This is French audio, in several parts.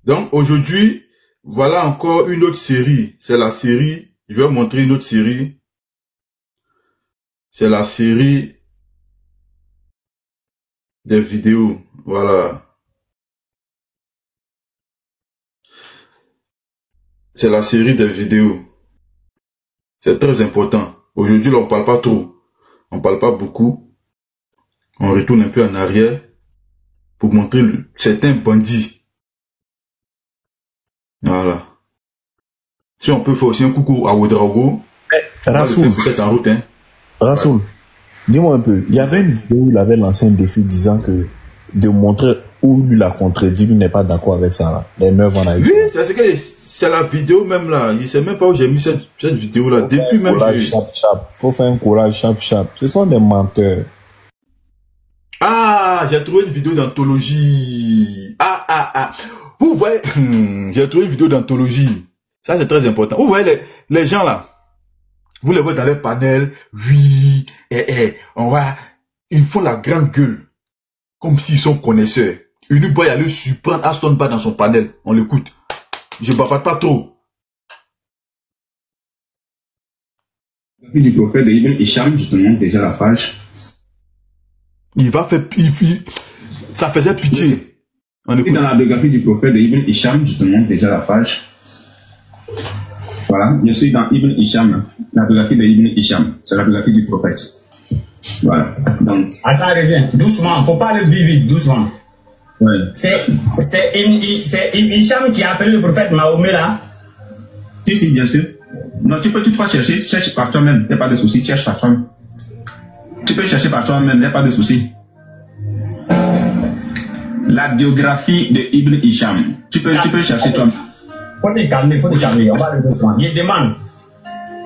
Donc aujourd'hui, voilà encore une autre série. C'est la série, je vais vous montrer une autre série. C'est la série des vidéos. Voilà. C'est la série des vidéos. C'est très important. Aujourd'hui, on ne parle pas trop. On ne parle pas beaucoup. On retourne un peu en arrière pour montrer certains bandits. Voilà. Si on peut faire aussi un coucou à Ouedraogo. Rassoul. En route, hein. Rassoul, dis-moi un peu. Il y avait une vidéo où il avait lancé un défi disant que de montrer où lui l'a contredit, lui n'est pas d'accord avec ça. Là. Les meufs en a eu. Oui, c'est la vidéo même là. Il ne sait même pas où j'ai mis cette vidéo là. Depuis même. Faut faire un collage chap. Ce sont des menteurs. Ah, j'ai trouvé une vidéo d'anthologie. Vous voyez, j'ai trouvé une vidéo d'anthologie. Ça, c'est très important. Vous voyez les gens là. Vous les voyez dans les panels. Oui, ils font la grande gueule. Comme s'ils sont connaisseurs. Uniboy allait surprendre Aston Ba dans son panel. On l'écoute. Je ne bavarde pas trop. Du prophète de Ibn Hisham, je te montre déjà la page. Il va faire... ça faisait pitié. On écoute. Dans la biographie du prophète de Ibn Hisham, je te montre déjà la page. Voilà, je suis dans Ibn Hisham, la biographie de Ibn Hisham. C'est la biographie du prophète. Voilà. Donc... Attends, reviens. Doucement, faut pas aller vite, doucement. Ouais. C'est Ibn Hisham qui a appelé le prophète Mahomet là. Si, bien sûr. Non, tu peux toutefois cherche par toi-même, il n'y a pas de souci, cherche par toi-même. Tu peux chercher par toi-même, il n'y a pas de souci. La biographie de Ibn Hisham. Tu peux chercher toi-même. Faut te calmer, on va le doucement. Il demande.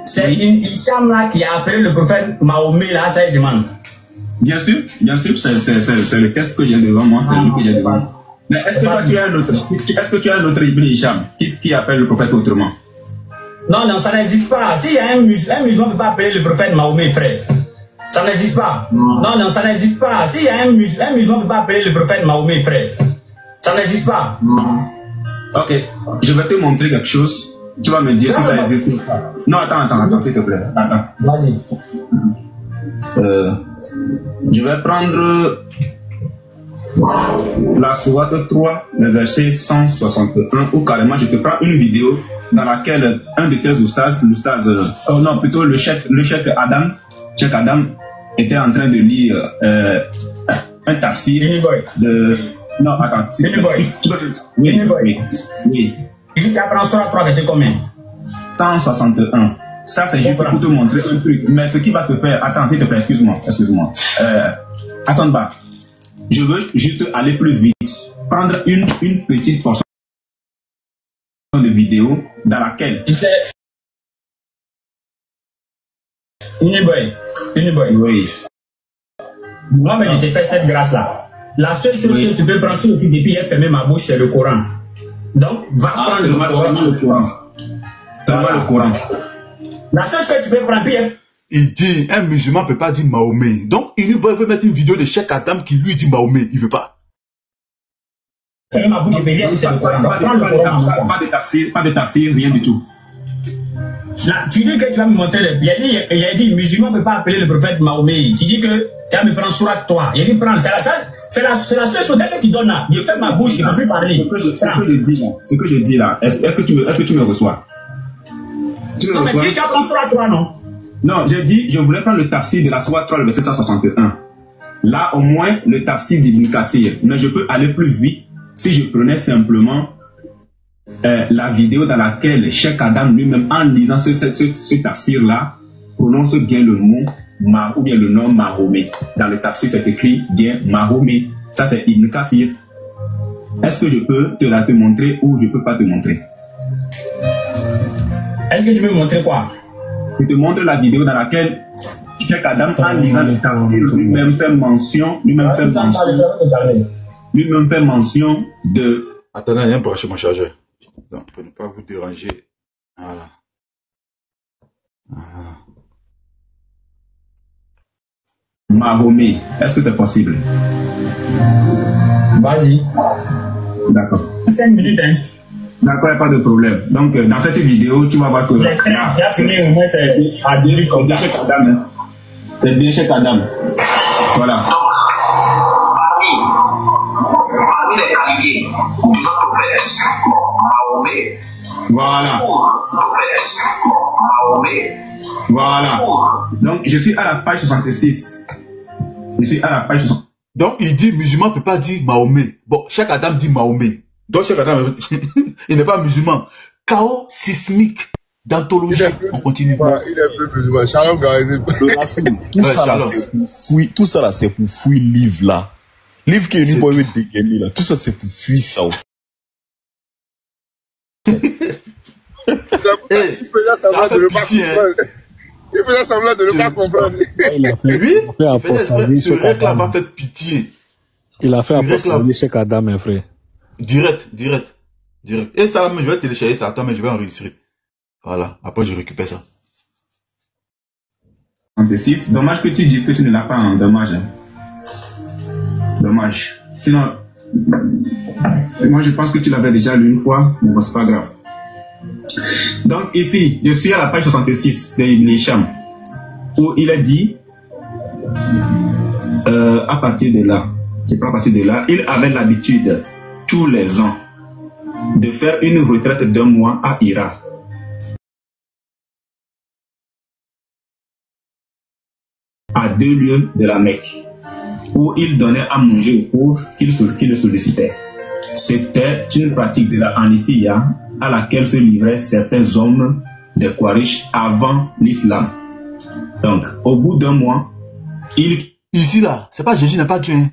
C'est Ibn Hisham là qui a appelé le prophète Mahomet là, ça il demande. Bien sûr, c'est le texte que j'ai devant moi, c'est lui que j'ai devant moi. Mais est-ce que toi tu as un autre Ibn Hisham qui appelle le prophète autrement? Non, ça n'existe pas. Si un musulman ne peut pas appeler le prophète Mahomet, frère, ça n'existe pas. Non, ça n'existe pas. Si un musulman ne peut pas appeler le prophète Mahomet, frère, ça n'existe pas. Ok, je vais te montrer quelque chose. Tu vas me dire si ça existe ou pas. Non, attends, s'il te plaît. Attends. Vas-y. Je vais prendre la sourate 3, le verset 161, ou carrément je te prends une vidéo dans laquelle un de tes oustas, le chef Adam, Cheikh Adam, était en train de lire un tafsir de... Non, attends. Oui. Tu apprends sur la 3, verset combien? 161. Ça, c'est juste pour te montrer un truc. Mais ce qui va se faire... Attends, s'il te plaît, excuse-moi. Attends, bah. Je veux juste aller plus vite. Prendre une petite portion de vidéo dans laquelle... Uniboy. Oui. Moi, je t'ai fait cette grâce-là. La seule chose que tu peux prendre depuis et fermer ma bouche, c'est le Coran. Donc, va prendre le Coran. Le Coran. La seule chose que tu peux prendre, il dit, un musulman ne peut pas dire Mahomet. Donc, il veut mettre une vidéo de Cheikh Adam qui lui dit Mahomet. Il ne veut pas. Fermer ma bouche, je peux rien, c'est le Coran. Pas de tafsir, rien du tout. Là, tu dis que tu vas me montrer il a dit, musulman ne peut pas appeler le prophète Mahomet. Tu dis que tu vas me prendre sur toi. Il dit, prends, c'est la seule chose que tu donnes là. Je ferme ma bouche, je ne peux plus parler. Ce que je dis là, est-ce que tu me reçois? Non, mais tu vas prendre sur toi, non? Non, j'ai dit, je voulais prendre le tafsir de la sourate 3, le verset 161. Là, au moins, le tafsir d'Ibn Kassir. Mais je peux aller plus vite si je prenais simplement la vidéo dans laquelle Cheikh Adam lui-même, en lisant ce tafsir-là, prononce bien le mot ou bien le nom Mahomet. Dans le tafsir, c'est écrit bien Mahomet. Ça, c'est Ibn Kassir. Est-ce que je peux te montrer ou je ne peux pas te montrer? Est-ce que tu veux me montrer quoi? Je te montre la vidéo dans laquelle Cheikh Adam, en lisant le tafsir, lui-même fait mention de... Attendez, il y a un brancher mon chargeur. Donc, pour ne pas vous déranger. Voilà. Mahomet, est-ce que c'est possible? Vas-y. D'accord. 5 minutes, hein. D'accord, il n'y a pas de problème. Donc, dans cette vidéo, tu vas voir que... J'ai fini, au moins, c'est à 2 minutes comme ça. Chez Kadam, hein. C'est bien chez Kadam. Voilà. Parmi les qualités de notre prophète Mahomet. Voilà. Voilà. Donc, je suis à la page 66. Je suis à la page 66. Donc, il dit musulman ne peut pas dire Mahomet. Bon, Cheikh Adam dit Mahomet. Donc, Cheikh Adam, il n'est pas musulman. Chaos sismique d'anthologie. On continue. Il est plus musulman. Shalom, guys. Tout ça là, c'est pour fuir livre là. Livre qui est venu pour lui dégainer là. Tout ça, c'est pour fuir ça. Il faisait semblant de ne pas comprendre. Il faisait semblant de ne pas comprendre. Ce règle là m'a fait pitié. Il a fait apostolier chez Adam, mes frères. Direct. Et ça, je vais télécharger ça. Attends, mais je vais enregistrer. Voilà. Après, je récupère ça. 66. Dommage que tu dises que tu ne l'as pas, hein. Dommage. Hein. Dommage. Sinon, moi je pense que tu l'avais déjà lu une fois, mais bon, c'est pas grave. Donc ici, je suis à la page 66 de Ibn Hisham, où il a dit, à partir de là, il avait l'habitude, tous les ans, de faire une retraite d'un mois à Hira. À 2 lieues de la Mecque, où il donnait à manger aux pauvres qui le sollicitaient. C'était une pratique de la Hanifiya à laquelle se livraient certains hommes de Quraysh avant l'islam. Donc, au bout d'un mois, Ici là, c'est pas Jésus n'est pas Dieu. Hein.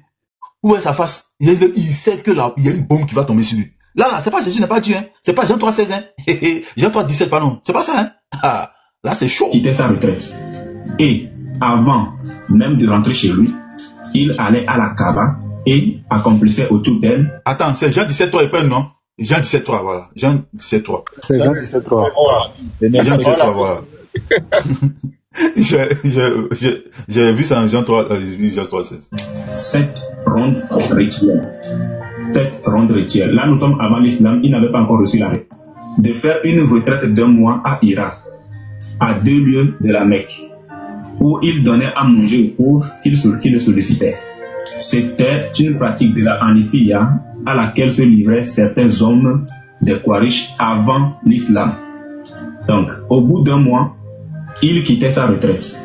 Où est sa face? Il sait que là, il y a une bombe qui va tomber sur lui. Là, c'est pas Jésus n'est pas Dieu. Hein. C'est pas Jean 3,16. Hein. Jean 3,17, pardon. C'est pas ça. Hein. Ah, là, c'est chaud. Quittait sa retraite. Et avant même de rentrer chez lui, il allait à la Kaaba et accomplissait autour d'elle. Attends, c'est Jean 17,3 et pas non? Jean 17,3, voilà. Jean 17,3. C'est Jean 17,3. Jean 17,3, voilà. J'ai vu ça en Jean 3,16. 7 rondes rituelles. Là, nous sommes avant l'islam, il n'avait pas encore reçu l'arrêt. De faire une retraite d'un mois à Hira, à 2 lieues de la Mecque, où il donnait à manger aux pauvres qui le sollicitaient. C'était une pratique de la Hanifiya à laquelle se livraient certains hommes de Quraysh avant l'islam. Donc, au bout d'un mois, il quittait sa retraite.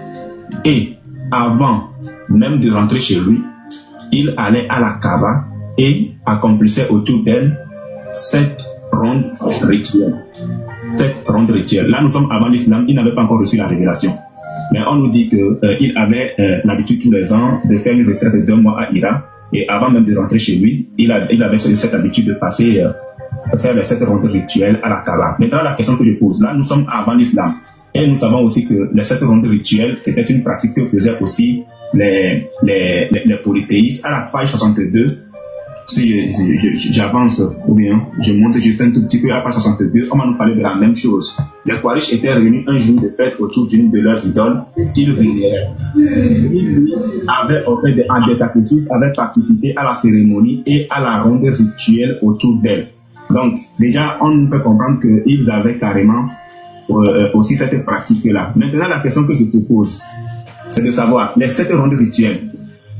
Et avant même de rentrer chez lui, il allait à la Kaaba et accomplissait autour d'elle 7 rondes rituelles. 7 rondes rituelles. Là, nous sommes avant l'islam, il n'avait pas encore reçu la révélation. Mais on nous dit qu'il avait l'habitude tous les ans de faire une retraite de 2 mois à Hira. Et avant même de rentrer chez lui, il avait cette habitude de passer, faire les 7 rondes rituelles à la Kaaba. Maintenant, la question que je pose, là, nous sommes avant l'islam. Et nous savons aussi que les 7 rondes rituelles, c'était une pratique que faisaient aussi les polythéistes. À la page 62, si j'avance ou bien je monte juste un tout petit peu à la page 62, on va nous parler de la même chose. Les Quraysh étaient réunis un jour de fête autour d'une de leurs idoles qu'ils vénéraient. Ils avaient offert des sacrifices, avaient participé à la cérémonie et à la ronde rituelle autour d'elle. Donc, déjà, on nous fait comprendre qu'ils avaient carrément aussi cette pratique-là. Maintenant, la question que je te pose, c'est de savoir, les 7 rondes rituelles,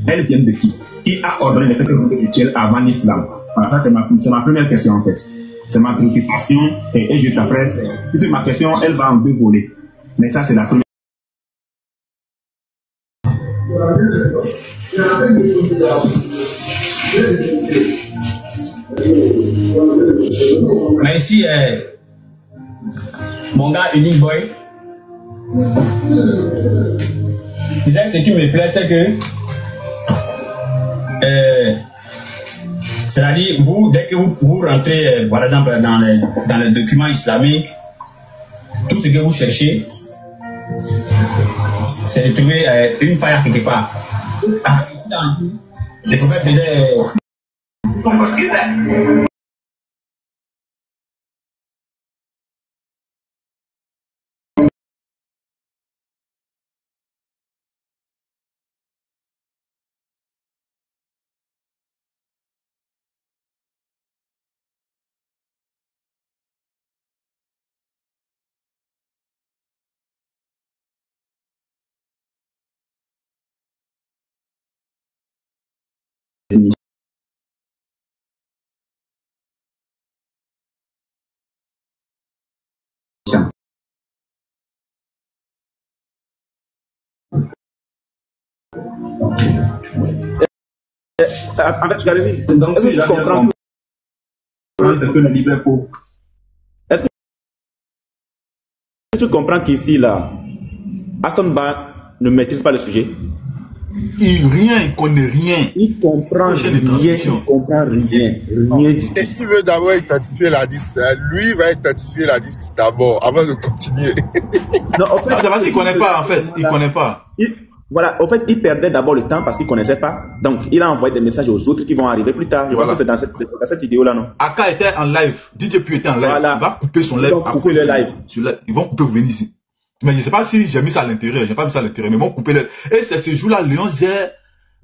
elles viennent de qui? Qui a ordonné les 7 rondes rituelles avant l'islam? Voilà, ça c'est ma première question en fait. C'est ma préoccupation et juste après, ma question, elle va en 2 volets. Mais ça c'est la première. Mais ici, mon gars Unique Boy, disait ce qui me plaît, c'est que c'est-à-dire, vous, dès que vous rentrez, par exemple, dans les documents islamiques, tout ce que vous cherchez, c'est de trouver une faille quelque part. Le prophète faisait En fait, allez-y. Donc, si je comprends ce que le livre est faux. Est-ce que tu comprends qu'ici, là, Aston Bar ne maîtrise pas le sujet? Il connaît rien. Il comprend rien. Il comprend rien. Et il veut d'abord identifier la liste. Lui va identifier la liste d'abord, avant de continuer. Non, en fait, c'est parce qu'il connaît pas, en fait. Il connaît pas. Voilà, en fait, il perdait d'abord le temps parce qu'il connaissait pas. Donc, il a envoyé des messages aux autres qui vont arriver plus tard. Je vois que c'est dans cette vidéo-là, non? Aka était en live. DJ Puy était en live. Voilà. Il va couper son live. Ils vont couper le live. Ils vont couper, vous venez ici. Mais je sais pas si j'ai mis ça à l'intérieur. J'ai pas mis ça à l'intérieur. Mais ils vont couper le. Et c'est ce jour-là, Léon Zé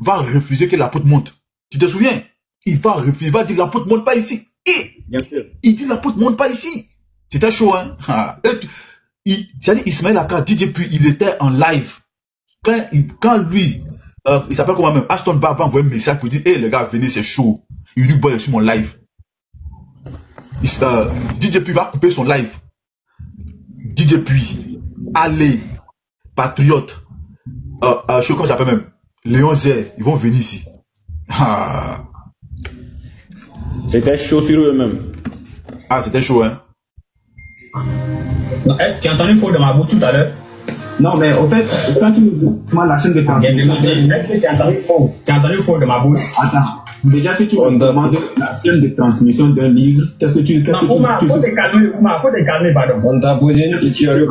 va refuser que l'apôtre monte. Tu te souviens? Il va refuser. Il va dire l'apôtre monte pas ici. Bien sûr. Il dit l'apôtre monte pas ici. C'était chaud, hein? C'est-à-dire Ismaël Aka, DJ Puy, il était en live. Quand lui, il s'appelle comment même, Aston Bar va envoyer un message pour dire, hey les gars, venez, c'est chaud. Il lui boit sur mon live. DJ Puy va couper son live. DJ Puy, allez, Patriote, je sais comment ça s'appelle même, Léon Zé, ils vont venir ici. C'était chaud sur eux-mêmes. Ah, c'était chaud, hein? Non, tu as entendu faux de ma bouche tout à l'heure? Non, mais au fait, quand tu me demandes la chaîne de transmission. Est-ce que tu as entendu faux? Tu as entendu faux de ma bouche? Attends. Déjà, si tu me demandes la chaîne de transmission d'un livre, qu'est-ce que tu. Non, faut te calmer, pardon. On t'a posé une question. Faut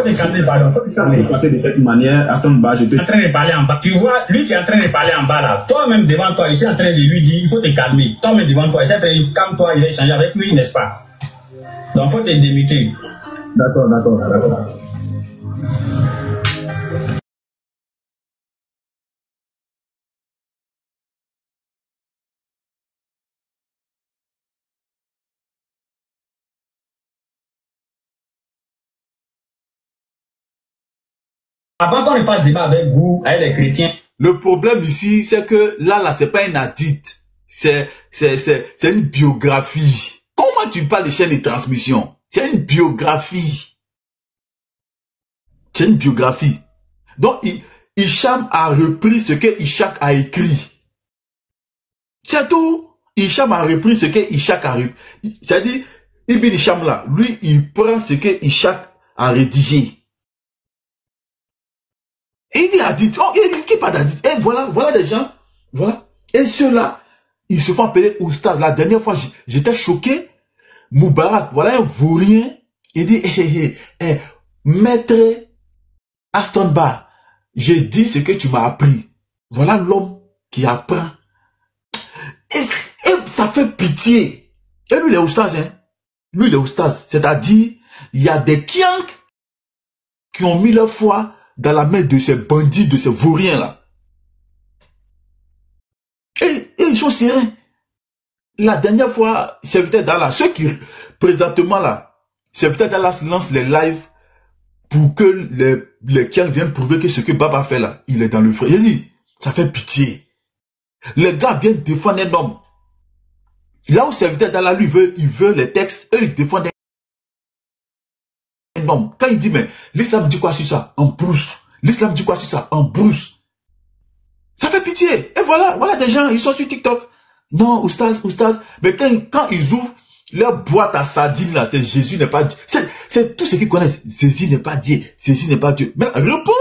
te calmer, pardon. Ça s'est passé de cette manière. Attends, bas, je te. En train de parler en bas. Tu vois, lui qui est en train de parler en bas là. Toi-même devant toi, il est en train de lui dire, il faut te calmer. Toi-même devant toi, il est en train de dire, calme-toi, il va échanger avec lui, n'est-ce pas? Donc, faut te démuter. D'accord. Avant qu'on ne fasse débat avec vous, avec les chrétiens. Le problème ici, c'est que là, c'est pas un hadith. C'est une biographie. Comment tu parles de chaîne de transmission? C'est une biographie. C'est une biographie. Donc, Hicham a repris ce que Ishaq a écrit. C'est tout. Hicham a repris ce que Ishaq a repris. C'est-à-dire, Ibn Hicham là, lui, il prend ce que Ishaq a rédigé. Et il dit hadith. Oh, il dit pas d'hadith. Et voilà des gens. Voilà. Et ceux-là, ils se font appeler oustaz. La dernière fois, j'étais choqué. Moubarak, voilà un vaurien. Il dit, maître Aston Bar, j'ai dit ce que tu m'as appris. Voilà l'homme qui apprend. Et ça fait pitié. Et lui, il est oustaz, hein. Lui, il est oustaz. C'est-à-dire, il y a des kianks qui ont mis leur foi dans la main de ces bandits, de ces vauriens-là. Et ils sont sereins. La dernière fois, Serviteur Dallas, ceux qui, présentement là, Serviteur Dallas lance les lives pour que les kianks viennent prouver que ce que Baba fait là, il est dans le frais. Il dit, ça fait pitié. Les gars viennent défendre un homme. Là où Serviteur Dallas, lui, il veut les textes, eux, ils défendent un homme. Quand il dit, mais l'islam dit quoi sur ça? En brousse. L'islam dit quoi sur ça? En brousse. Ça fait pitié. Et voilà des gens, ils sont sur TikTok. Non, oustaz. Mais quand ils ouvrent leur boîte à sardines là, c'est Jésus n'est pas Dieu. C'est tout ce qu'ils connaissent. Jésus n'est pas Dieu. Jésus n'est pas Dieu. Mais réponds.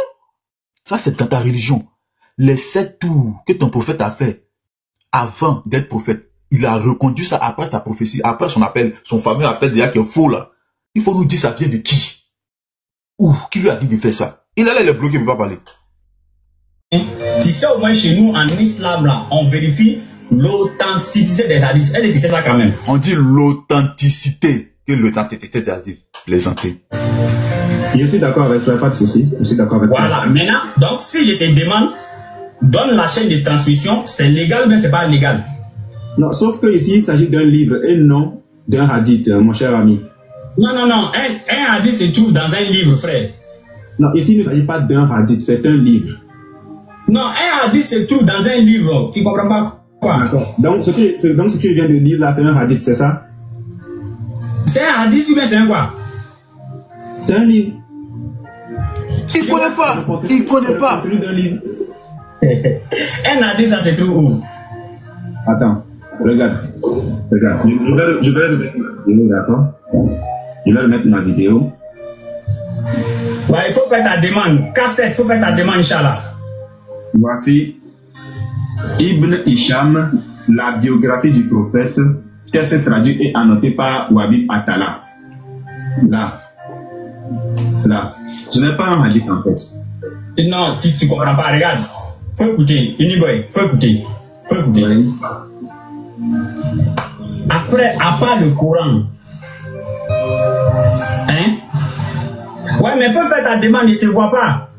Ça, c'est dans ta religion. Les 7 tours que ton prophète a fait avant d'être prophète, il a reconduit ça après sa prophétie, après son appel, son fameux appel déjà qui est faux là. Il faut nous dire ça vient de qui? Ou qui lui a dit de faire ça? Il allait les bloquer, il ne peut pas parler. Tu sais, au moins chez nous, en islam, là, on vérifie l'authenticité des hadiths. Est-ce que tu sais ça quand même? On dit l'authenticité que l'authenticité des hadiths. Plaisanter. Je suis d'accord avec toi, pas de souci. Je suis d'accord avec toi. Voilà, maintenant, donc si je te demande, donne la chaîne de transmission, c'est légal ou c'est pas légal? Non, sauf que ici, il s'agit d'un livre et non d'un hadith, mon cher ami. Non. Un hadith se trouve dans un livre, frère. Non, ici, il ne s'agit pas d'un hadith, c'est un livre. Non, un hadith se trouve dans un livre. Tu comprends pas quoi? D'accord. Donc, ce que tu viens de lire là, c'est un hadith, c'est ça? C'est un hadith ou bien c'est un quoi? C'est un livre. Il connaît pas. Un hadith, ça se trouve où? Attends, regarde. Je vais remettre ma vidéo, d'accord? Je vais remettre ma vidéo. Bah, il faut faire ta demande. Casse-tête, il faut faire ta demande, Inch'Allah. Voici Ibn Hisham, la biographie du prophète, texte traduit et annoté par Wahib Atala. Là. Ce n'est pas un hadith en fait. Non, tu comprends pas, regarde. Faut écouter, Uniboy, faut écouter. Oui. Après, à part le Coran, hein? Ouais, mais faut faire ta demande, il te voit pas.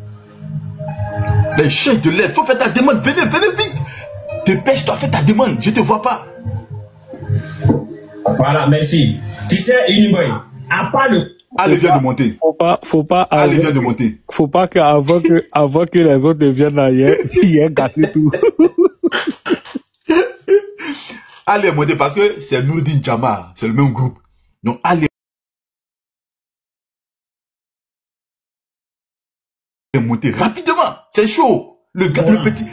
Les chefs de l'aide, faut faire ta demande, venez vite. Dépêche-toi, fais ta demande, je te vois pas. Voilà, merci. Tu sais, Uniboy, à part le... Allez, viens de monter. Faut pas. Allez, viens de monter. Faut pas qu'avant que les autres viennent ailleurs, il y ait gâté tout. Allez monter parce que c'est Nourdine Djamar, c'est le même groupe. Donc allez monter rapidement, c'est chaud. Le petit.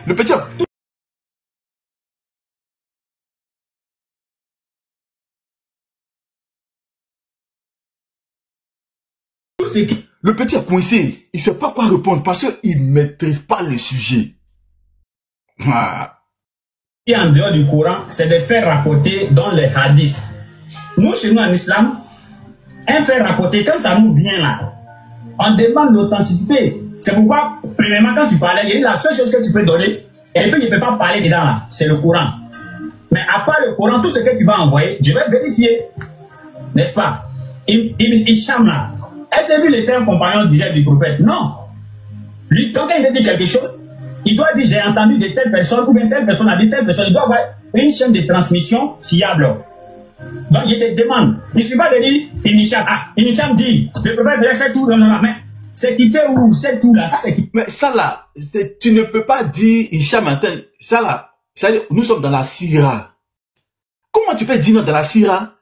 Le petit est coincé, il ne sait pas quoi répondre parce qu'il ne maîtrise pas le sujet. Et en dehors du Coran, c'est de faire rapporter dans les hadiths. Nous, chez nous en islam, un fait rapporter, comme ça nous vient là, on demande l'authenticité. C'est pourquoi, premièrement, quand tu parlais, il y a la seule chose que tu peux donner, et puis il ne peut pas parler dedans là, c'est le Coran. Mais à part le Coran, tout ce que tu vas envoyer, je vais vérifier. N'est-ce pas? Ibn Hisham là, est-ce que lui était un compagnon direct du prophète? Non. Lui, quand il dit quelque chose, il doit dire j'ai entendu de telle personne ou bien telle personne a dit telle personne. Il doit avoir une chaîne de transmission fiable. Donc il te demande. Il ne suffit pas de dire Initiam dit le prophète c'est tout. Non, mais c'est quitté où? C'est tout là. Ça, c'est quitté. Mais ça là, tu ne peux pas dire Hicham. Ça là, nous sommes dans la Sira. Comment tu peux dire dans la Sira?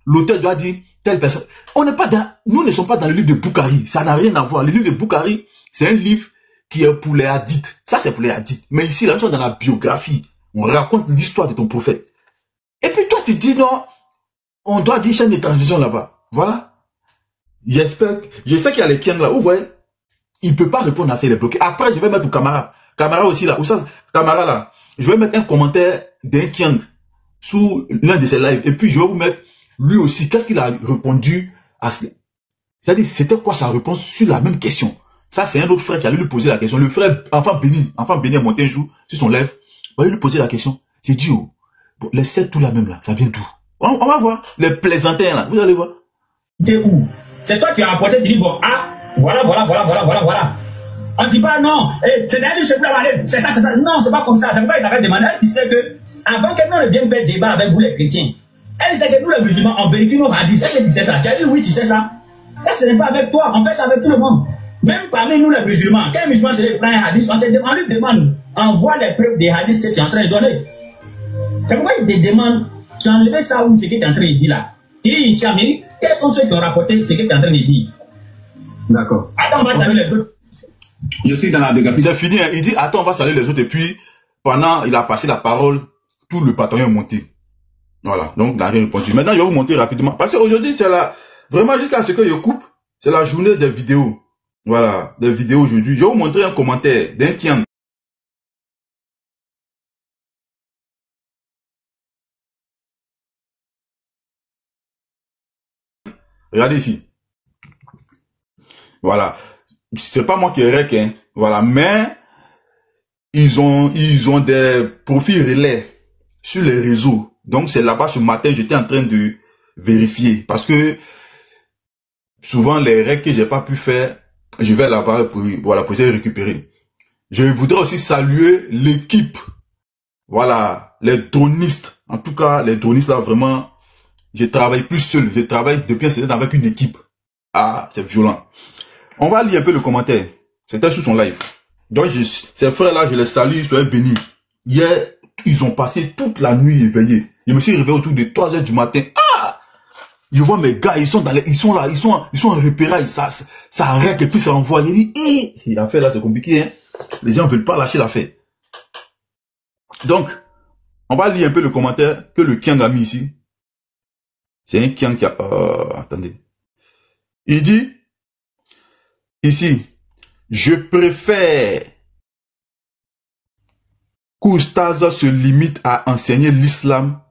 L'auteur doit dire telle personne. Nous ne sommes pas dans le livre de Bukhari. Ça n'a rien à voir. Le livre de Bukhari, c'est un livre qui est pour les hadiths. Ça, c'est pour les hadiths. Mais ici, là, nous sommes dans la biographie. On raconte l'histoire de ton prophète. Et puis toi, tu dis non, on doit dire chaîne de transmission là-bas. Voilà. Je sais qu'il y a les Kiang là. Vous voyez, il ne peut pas répondre à ça, il est bloqué. Après, je vais mettre pour Camara. Camara aussi là. Où ça, Camara là. Je vais mettre un commentaire d'un Kiang sous l'un de ses lives. Et puis, je vais vous mettre lui aussi. Qu'est-ce qu'il a répondu à cela? C'est-à-dire, c'était quoi sa réponse sur la même question? Ça, c'est un autre frère qui allait lui poser la question. Le frère, enfant béni est monté un jour sur son live. On va lui poser la question. C'est Dieu. Bon, les 7 tout là même là, ça vient d'où? On va voir. Les plaisantins là, vous allez voir. C'est où? C'est toi qui as rapporté, tu dis bon, voilà. On ne dit pas non, c'est d'ailleurs je peux aller, c'est ça. Non, c'est pas comme ça. C'est pas qu'il avait demandé. Il sait que, avant que nous ne vienne faire débat avec vous les chrétiens, elle sait que nous les musulmans, on vérifie nos hadiths. Elle disait ça. Tu as dit oui, tu sais ça. Ça, ce n'est pas avec toi, on fait ça avec tout le monde. Même parmi nous les musulmans, quand un musulman se prend un hadith, on lui demande, envoie les preuves des hadiths que tu es en train de donner. C'est pourquoi il te demande, tu as enlevé ça ou ce que tu es en train de dire là. Il dit, Chamiri, quels sont ceux qui ont rapporté ce que tu es en train de dire? D'accord. Attends, on va saluer les autres. Je suis dans la biographie. C'est fini, hein. Il dit, attends, on va saluer les autres. Et puis, pendant, il a passé la parole, tout le bataillon est monté. Voilà, donc il n'a rien répondu. Maintenant, je vais vous montrer rapidement. Parce qu'aujourd'hui, c'est vraiment jusqu'à ce que je coupe, c'est la journée des vidéos. Voilà, des vidéos aujourd'hui. Je vais vous montrer un commentaire d'un Kiang. Regardez ici. Voilà. C'est pas moi qui ai rec, hein. Voilà, mais ils ont des profils relais sur les réseaux. Donc c'est là-bas ce matin, j'étais en train de vérifier. Parce que souvent les règles que j'ai pas pu faire, je vais là-bas pour essayer de récupérer. Je voudrais aussi saluer l'équipe. Voilà, les dronistes. En tout cas, les dronistes là vraiment, je travaille plus seul. Je travaille depuis un certain temps avec une équipe. Ah, c'est violent. On va lire un peu le commentaire. C'était sur son live. Donc ces frères là, je les salue, soyez bénis. Hier, ils ont passé toute la nuit éveillés. Je me suis réveillé autour de 3 h du matin. Ah! Je vois mes gars, ils sont là, ils sont en repérage, ça arrête et puis ça envoie. Il dit, l'affaire là c'est compliqué, hein. Les gens ne veulent pas lâcher l'affaire. Donc, on va lire un peu le commentaire que le Kiang a mis ici. C'est un Kiang qui a... attendez. Il dit, ici, je préfère qu'Oustaz se limite à enseigner l'islam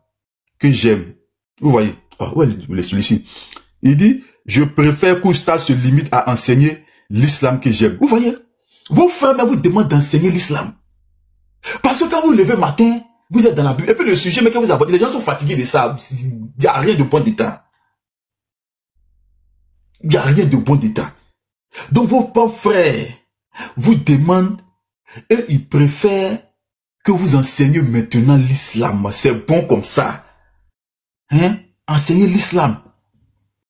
que j'aime. Vous voyez? Ouais, celui-ci. Il dit, je préfère qu'Oustaz se limite à enseigner l'islam que j'aime. Vous voyez? Vos frères vous demandent d'enseigner l'islam. Parce que quand vous levez matin, vous êtes dans la Bible. Et puis le sujet, mais que vous abordez, les gens sont fatigués de ça. Il n'y a rien de bon d'état. Il n'y a rien de bon d'état. Donc vos pauvres frères vous demandent, et ils préfèrent que vous enseignez maintenant l'islam. C'est bon comme ça. Hein? Enseignez l'islam.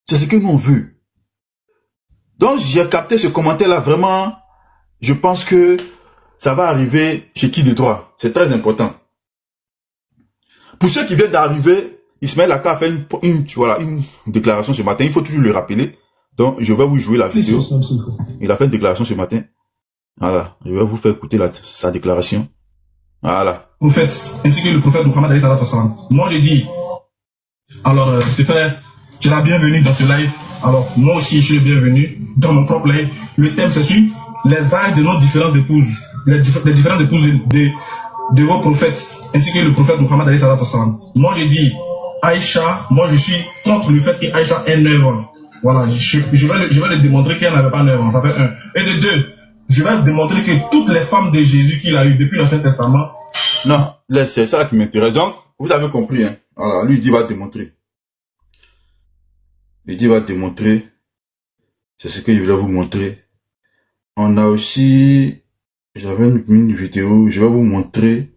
C'est ce que nous on veut. Donc j'ai capté ce commentaire-là vraiment. Je pense que ça va arriver chez qui de droit. C'est très important. Pour ceux qui viennent d'arriver, Ismaël Aka a fait une déclaration ce matin. Il faut toujours le rappeler. Donc, je vais vous jouer la vidéo. Il a fait une déclaration ce matin. Voilà. Je vais vous faire écouter sa déclaration. Voilà. Prophète, ainsi que le prophète Mohammed Ali Sallallahu Alayhi wa Sallam. Moi, j'ai dit, alors, Stéphane, tu es la bienvenue dans ce live. Alors, moi aussi, je suis le bienvenu dans mon propre live. Le thème, c'est sur les âges de nos différentes épouses. Les différentes épouses de vos prophètes, ainsi que le prophète Mohammed Ali Sallallahu Alayhi wa Sallam. Moi, j'ai dit, Aïcha, moi, je suis contre le fait qu'Aïcha ait 9 ans. Voilà, je vais le démontrer qu'elle n'avait pas 9 ans, ça fait 1. Et de 2, je vais démontrer que toutes les femmes de Jésus qu'il a eues depuis l'Ancien Testament... Non, c'est ça qui m'intéresse. Donc, vous avez compris, hein. Voilà, lui, il dit, il va démontrer. Il dit, il va démontrer. C'est ce que je voulais vous montrer. On a aussi... J'avais une vidéo, je vais vous montrer.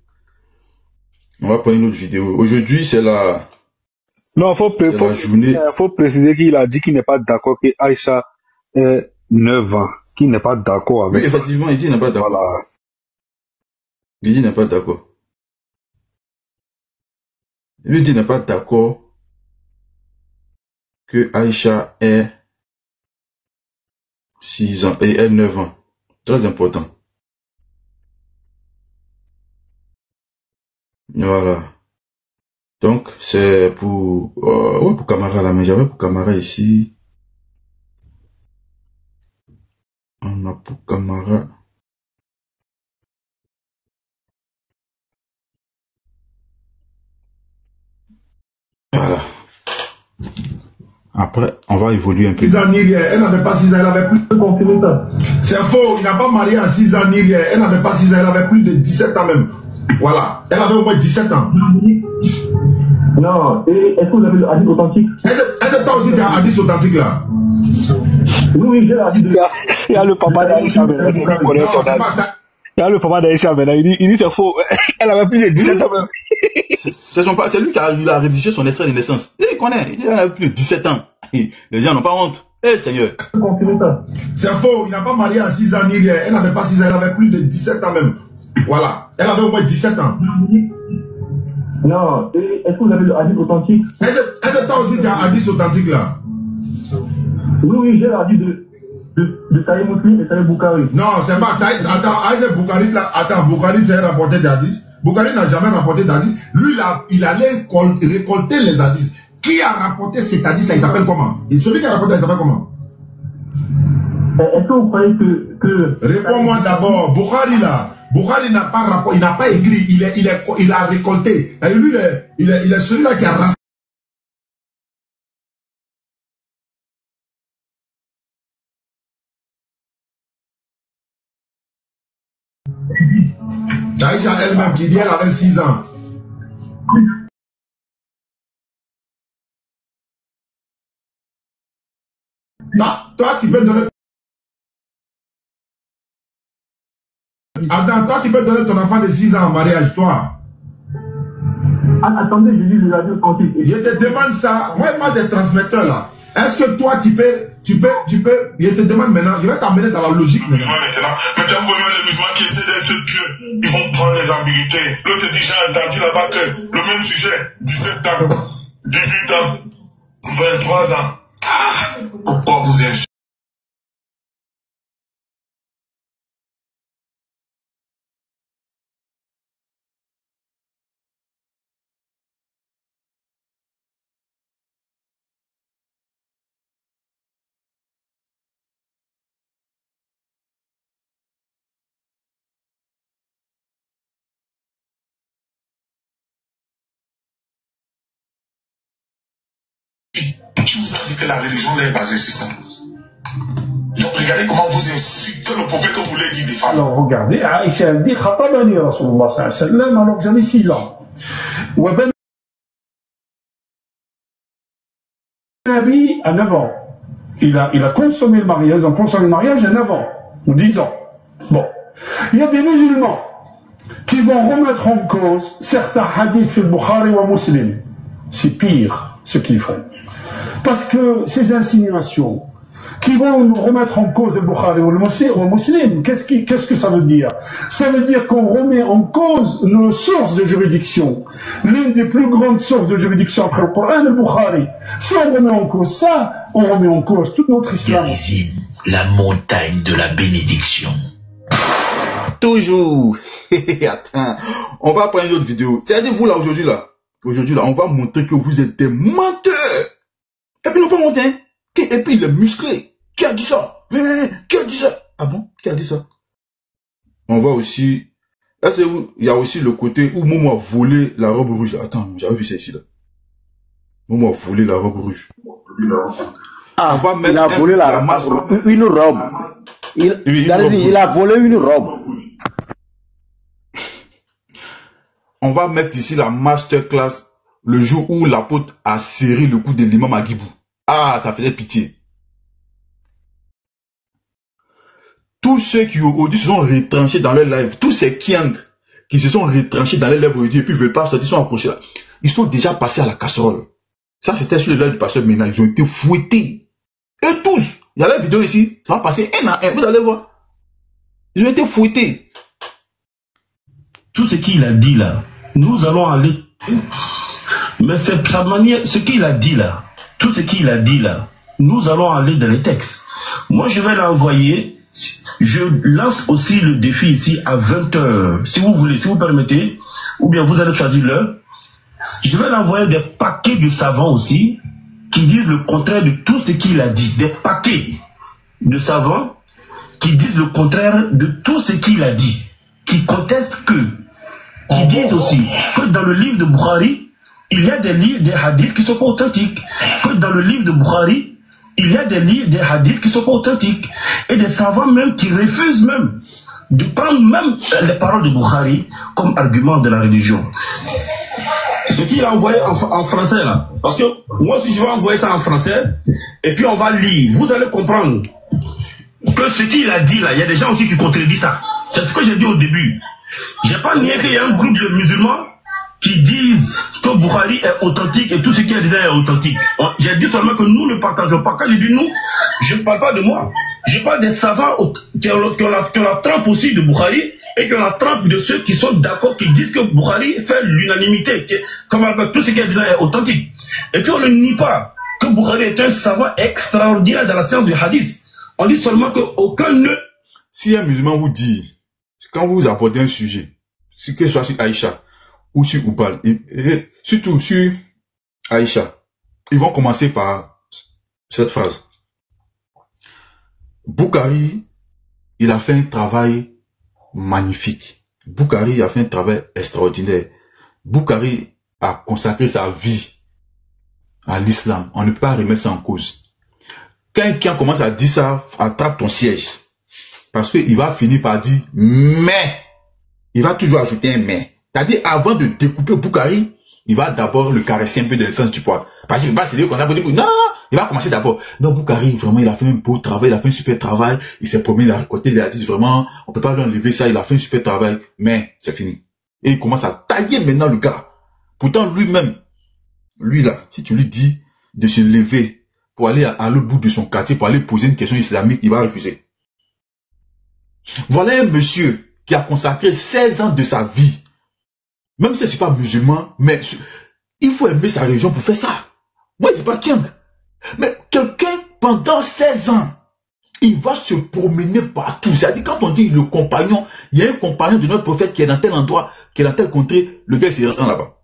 On va prendre une autre vidéo. Aujourd'hui, c'est la... Non, faut préciser qu'il a dit qu'il n'est pas d'accord que Aïcha ait 9 ans, qu'il n'est pas d'accord avec ça. Effectivement, il dit qu'il n'est pas d'accord. Voilà. Il dit qu'il n'est pas d'accord. Lui dit qu'il n'est pas d'accord que Aïcha ait 6 ans et ait 9 ans. Très important. Voilà. Donc, c'est pour Camara là, mais j'avais pour Camara ici. On a pour Camara. Voilà. Après, on va évoluer un peu. 6 ans ni rien. Elle n'avait pas 6 ans, elle avait plus de confirmer ça. C'est faux, il n'a pas marié à 6 ans ni rien. Elle n'avait pas 6 ans, elle avait plus de 17 ans même. Voilà. Elle avait au moins 17 ans. Non, et est-ce que vous avez le hadith authentique? Est-ce que toi aussi tu as un hadith authentique là? Oui, j'ai l'habit de... Il y a le papa d'Aïcha maintenant, c'est lui qui connaît son âge. Il y a le papa d'Aïcha maintenant, il dit c'est faux. Elle avait plus de 17 ans même. C'est lui qui a rédigé son extrait de naissance. Il connaît, il avait plus de 17 ans. Les gens n'ont pas honte. Eh Seigneur. C'est faux, il n'a pas marié à 6 ans ni rien. Elle n'avait pas 6 ans, elle avait plus de 17 ans même. Voilà. Elle avait au moins 17 ans. Non, et est-ce que vous avez le hadith authentique? Est-ce que toi aussi tu as un hadith authentique là? Oui, j'ai l'habit de Sahih Muslim et Sahih Bukhari. Non, c'est pas ça. Attends, Bukhari là, Bukhari c'est rapporté d'hadith. Bukhari n'a jamais rapporté d'hadith. Lui, il allait récolter les hadiths. Qui a rapporté cet hadith là, il s'appelle comment? Et celui qui a rapporté, il s'appelle comment? Est-ce que vous croyez que... Réponds-moi d'abord. Bukhari là. Bukhari n'a pas rapport, il n'a pas écrit, il a récolté. Et lui, il est celui-là qui a rassemblé. Aïcha elle-même qui dit elle avait 6 ans. Non, toi tu peux donner... Attends, toi tu peux donner ton enfant de 6 ans en mariage, toi. Attendez, je dis le radio authentique. Je te demande ça, moi des transmetteurs là. Est-ce que toi tu peux, je te demande maintenant, je vais t'amener dans la logique maintenant. Maintenant, vous voyez les musulmans qui essaient d'être pieux, ils vont prendre les ambiguïtés. L'autre dit, j'ai entendu là-bas que le même sujet, 17 ans, 18 ans, 23 ans. Pourquoi vous êtes dit? Qui vous a dit que la religion là est basée sur ça? Donc regardez comment vous insultez le prophète que vous voulez dire des femmes. Alors regardez, Aïcha elle dit Khatabani Rasulullah sallallahu alayhi wa sallam alors que j'avais 6 ans. Waben Nabi à 9 ans. Il a consommé le mariage, ils ont consommé le mariage à 9 ans ou 10 ans. Bon. Il y a des musulmans qui vont remettre en cause certains hadiths du Bukhari ou Muslim. C'est pire ce qu'ils font. Parce que ces insinuations qui vont nous remettre en cause le Bukhari ou le Muslim, qu'est-ce que ça veut dire? Ça veut dire qu'on remet en cause nos sources de juridiction. L'une des plus grandes sources de juridiction après le Coran, le Bukhari. Si on remet en cause ça, on remet en cause toute notre islam. La montagne de la bénédiction. Toujours. Attends, on va prendre une autre vidéo. C'est-à-dire vous là, aujourd'hui là, on va montrer que vous êtes des menteurs. Et puis nous pas monter. Et puis il est musclé. Qui a dit ça? Qui a dit ça? Ah bon? Qui a dit ça? On va aussi... Là, il y a aussi le côté où Momo a volé la robe rouge. Attends, j'avais vu ça ici là. Momo a volé la robe rouge. Ah, il a volé une robe. Il a volé une robe. On va mettre ici la masterclass le jour où l'apôtre a serré le cou de l'imam à Guibou. Ah, ça faisait pitié. Tous ceux qui aujourd'hui se sont retranchés dans leur live, tous ces kiang qui se sont retranchés dans leur live aujourd'hui et puis ne veulent pas sortir, sont accrochés là, ils sont déjà passés à la casserole. Ça c'était sur le live du pasteur Ménard, ils ont été fouettés. Et tous, il y a la vidéo ici, ça va passer un à un, vous allez voir. Ils ont été fouettés. Tout ce qu'il a dit là, nous allons aller... Mais c'est sa manière, ce qu'il a dit là, tout ce qu'il a dit là, nous allons aller dans les textes. Moi je vais l'envoyer, je lance aussi le défi ici à 20h, si vous voulez, si vous permettez, ou bien vous allez choisir l'heure. Je vais l'envoyer des paquets de savants aussi, qui disent le contraire de tout ce qu'il a dit. Des paquets de savants qui disent le contraire de tout ce qu'il a dit, qui contestent qui disent aussi que dans le livre de Bukhari, il y a des hadiths qui sont pas authentiques. Que dans le livre de Bukhari, il y a des hadiths qui sont pas authentiques. Et des savants même qui refusent même de prendre même les paroles de Bukhari comme argument de la religion. Ce qu'il a envoyé en français là. Parce que moi si je vais envoyer ça en français, et puis on va lire, vous allez comprendre que ce qu'il a dit là, il y a des gens aussi qui contredisent ça. C'est ce que j'ai dit au début. J'ai pas nié qu'il y a un groupe de musulmans qui disent que Bukhari est authentique et tout ce qu'il a dit est authentique. J'ai dit seulement que nous ne partageons pas. Quand je dis nous, je ne parle pas de moi. Je parle des savants qui ont la trempe aussi de Bukhari et qui ont la trempe de ceux qui sont d'accord, qui disent que Bukhari fait l'unanimité, comme tout ce qu'il a dit est authentique. Et puis on ne nie pas que Bukhari est un savant extraordinaire dans la science du hadith. On dit seulement qu'aucun nœud. Si un musulman vous dit, quand vous abordez un sujet, que ce soit sur Aïcha ou sur Oubal, et surtout sur Aïcha, ils vont commencer par cette phrase. Bukhari, il a fait un travail magnifique. Bukhari a fait un travail extraordinaire. Bukhari a consacré sa vie à l'islam. On ne peut pas remettre ça en cause. Quelqu'un commence à dire ça, attrape ton siège. Parce qu'il va finir par dire mais. Il va toujours ajouter un mais. C'est-à-dire, avant de découper Bukhari, il va d'abord le caresser un peu dans le sens du poil. Parce qu'il ne va pas se dire comme ça pour dire non, il va commencer d'abord. Non, Bukhari, vraiment, il a fait un beau travail, il a fait un super travail. Il s'est promis, il a récolté les hadiths, vraiment, on ne peut pas lui enlever ça, il a fait un super travail. Mais c'est fini. Et il commence à tailler maintenant le gars. Pourtant, lui-même, lui là, si tu lui dis de se lever pour aller à l'autre bout de son quartier, pour aller poser une question islamique, il va refuser. Voilà un monsieur qui a consacré 16 ans de sa vie. Même si je ne suis pas musulman, mais il faut aimer sa religion pour faire ça. Moi, je ne suis pas Kiang. Mais quelqu'un, pendant 16 ans, il va se promener partout. C'est-à-dire, quand on dit le compagnon, il y a un compagnon de notre prophète qui est dans tel endroit, qui est dans tel contrée, le gars, c'est là-bas.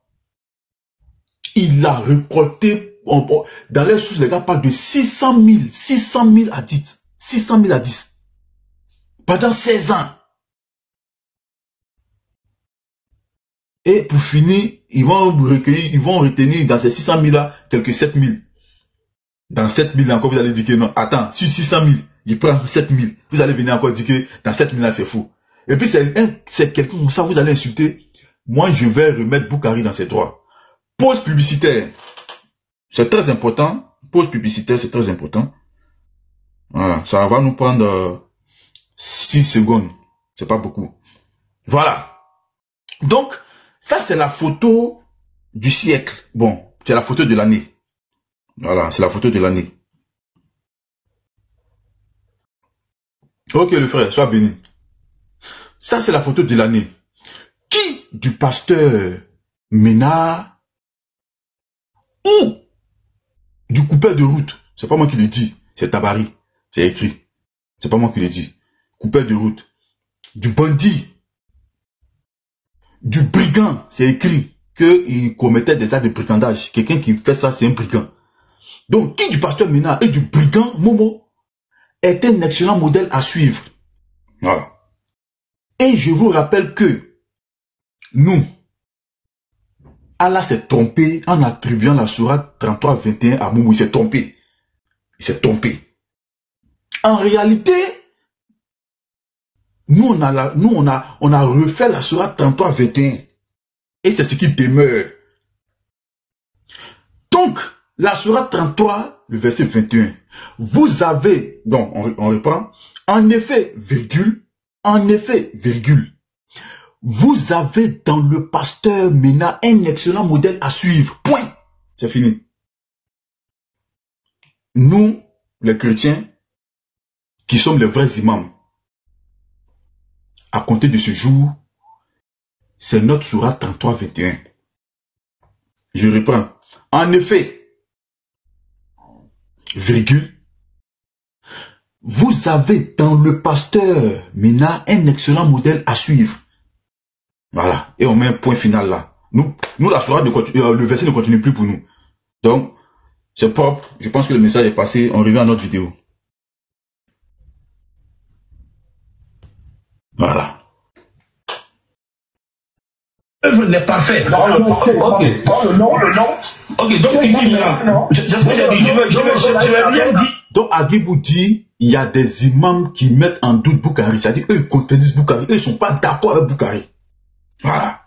Il a récolté, dans les sources, les gars parlent de 600 000 hadiths. 600 000 hadiths. Pendant 16 ans. Et pour finir, ils vont retenir dans ces 600 000 là, quelques 7 000. dans 7000 encore, vous allez dire que non. Attends, sur 600 000, il prend 7000. Vous allez venir encore dire que dans 7000 là, c'est fou. Et puis c'est quelqu'un comme ça, vous allez insulter. Moi, je vais remettre Boukari dans ses droits. Pause publicitaire. C'est très important. Pause publicitaire, c'est très important. Voilà, ça va nous prendre 6 secondes. C'est pas beaucoup. Voilà. Donc, ça c'est la photo du siècle. Bon, c'est la photo de l'année. Voilà, c'est la photo de l'année. Ok le frère, sois béni. Ça c'est la photo de l'année. Qui du pasteur Ménard ou du coupeur de route? C'est pas moi qui l'ai dit, c'est Tabari. C'est écrit. C'est pas moi qui l'ai dit. Coupeur de route. Du bandit. Du brigand. C'est écrit qu'il commettait des actes de brigandage. Quelqu'un qui fait ça, c'est un brigand. Donc, qui du pasteur Ménard et du brigand Momo est un excellent modèle à suivre. Voilà. Et je vous rappelle que nous, Allah s'est trompé en attribuant la sourate 33-21 à Momo. Il s'est trompé. Il s'est trompé. En réalité, nous on a refait la sourate 33-21. Et c'est ce qui demeure. Donc, la sourate 33, le verset 21. Vous avez, donc on reprend, en effet, virgule, vous avez dans le pasteur Ménard un excellent modèle à suivre. Point. C'est fini. Nous, les chrétiens, qui sommes les vrais imams, à compter de ce jour, c'est notre sourate 33-21. Je reprends. En effet, virgule, vous avez dans le pasteur Ménard un excellent modèle à suivre. Voilà. Et on met un point final là. Nous la sourate, le verset ne continue plus pour nous. Donc, c'est propre. Je pense que le message est passé. On revient à notre vidéo. Voilà. L'œuvre n'est parfaite. Ok, donc ici maintenant, je vais bien dire. Donc Agibou dit, il y a des imams qui mettent en doute Boukari. C'est-à-dire, eux, ils contredisent Boukari. Eux, ils ne sont pas d'accord avec Boukari. Voilà.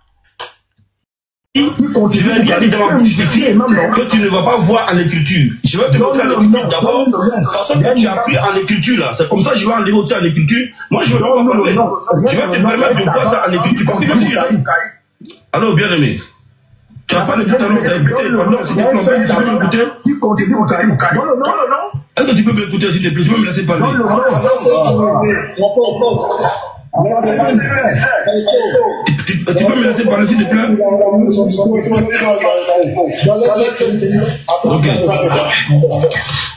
Je vais bien dire dans ma bouche ici que tu ne vas pas voir en écriture. Je vais te montrer en écriture d'abord, parce que tu as appris en écriture là. C'est comme ça que je vais enlever aussi en écriture. Moi, je ne vais pas parler. Je vais te permettre de voir ça en écriture. Parce que même si alors, bien aimé, tu n'as pas le temps, tu as écouté. Pardon, s'il te plaît, tu peux m'écouter. Qui continue Boukari? Non. Est-ce que tu peux m'écouter, s'il te plaît? Tu peux me laisser parler? Tu peux me laisser parler, s'il te plaît? Ok.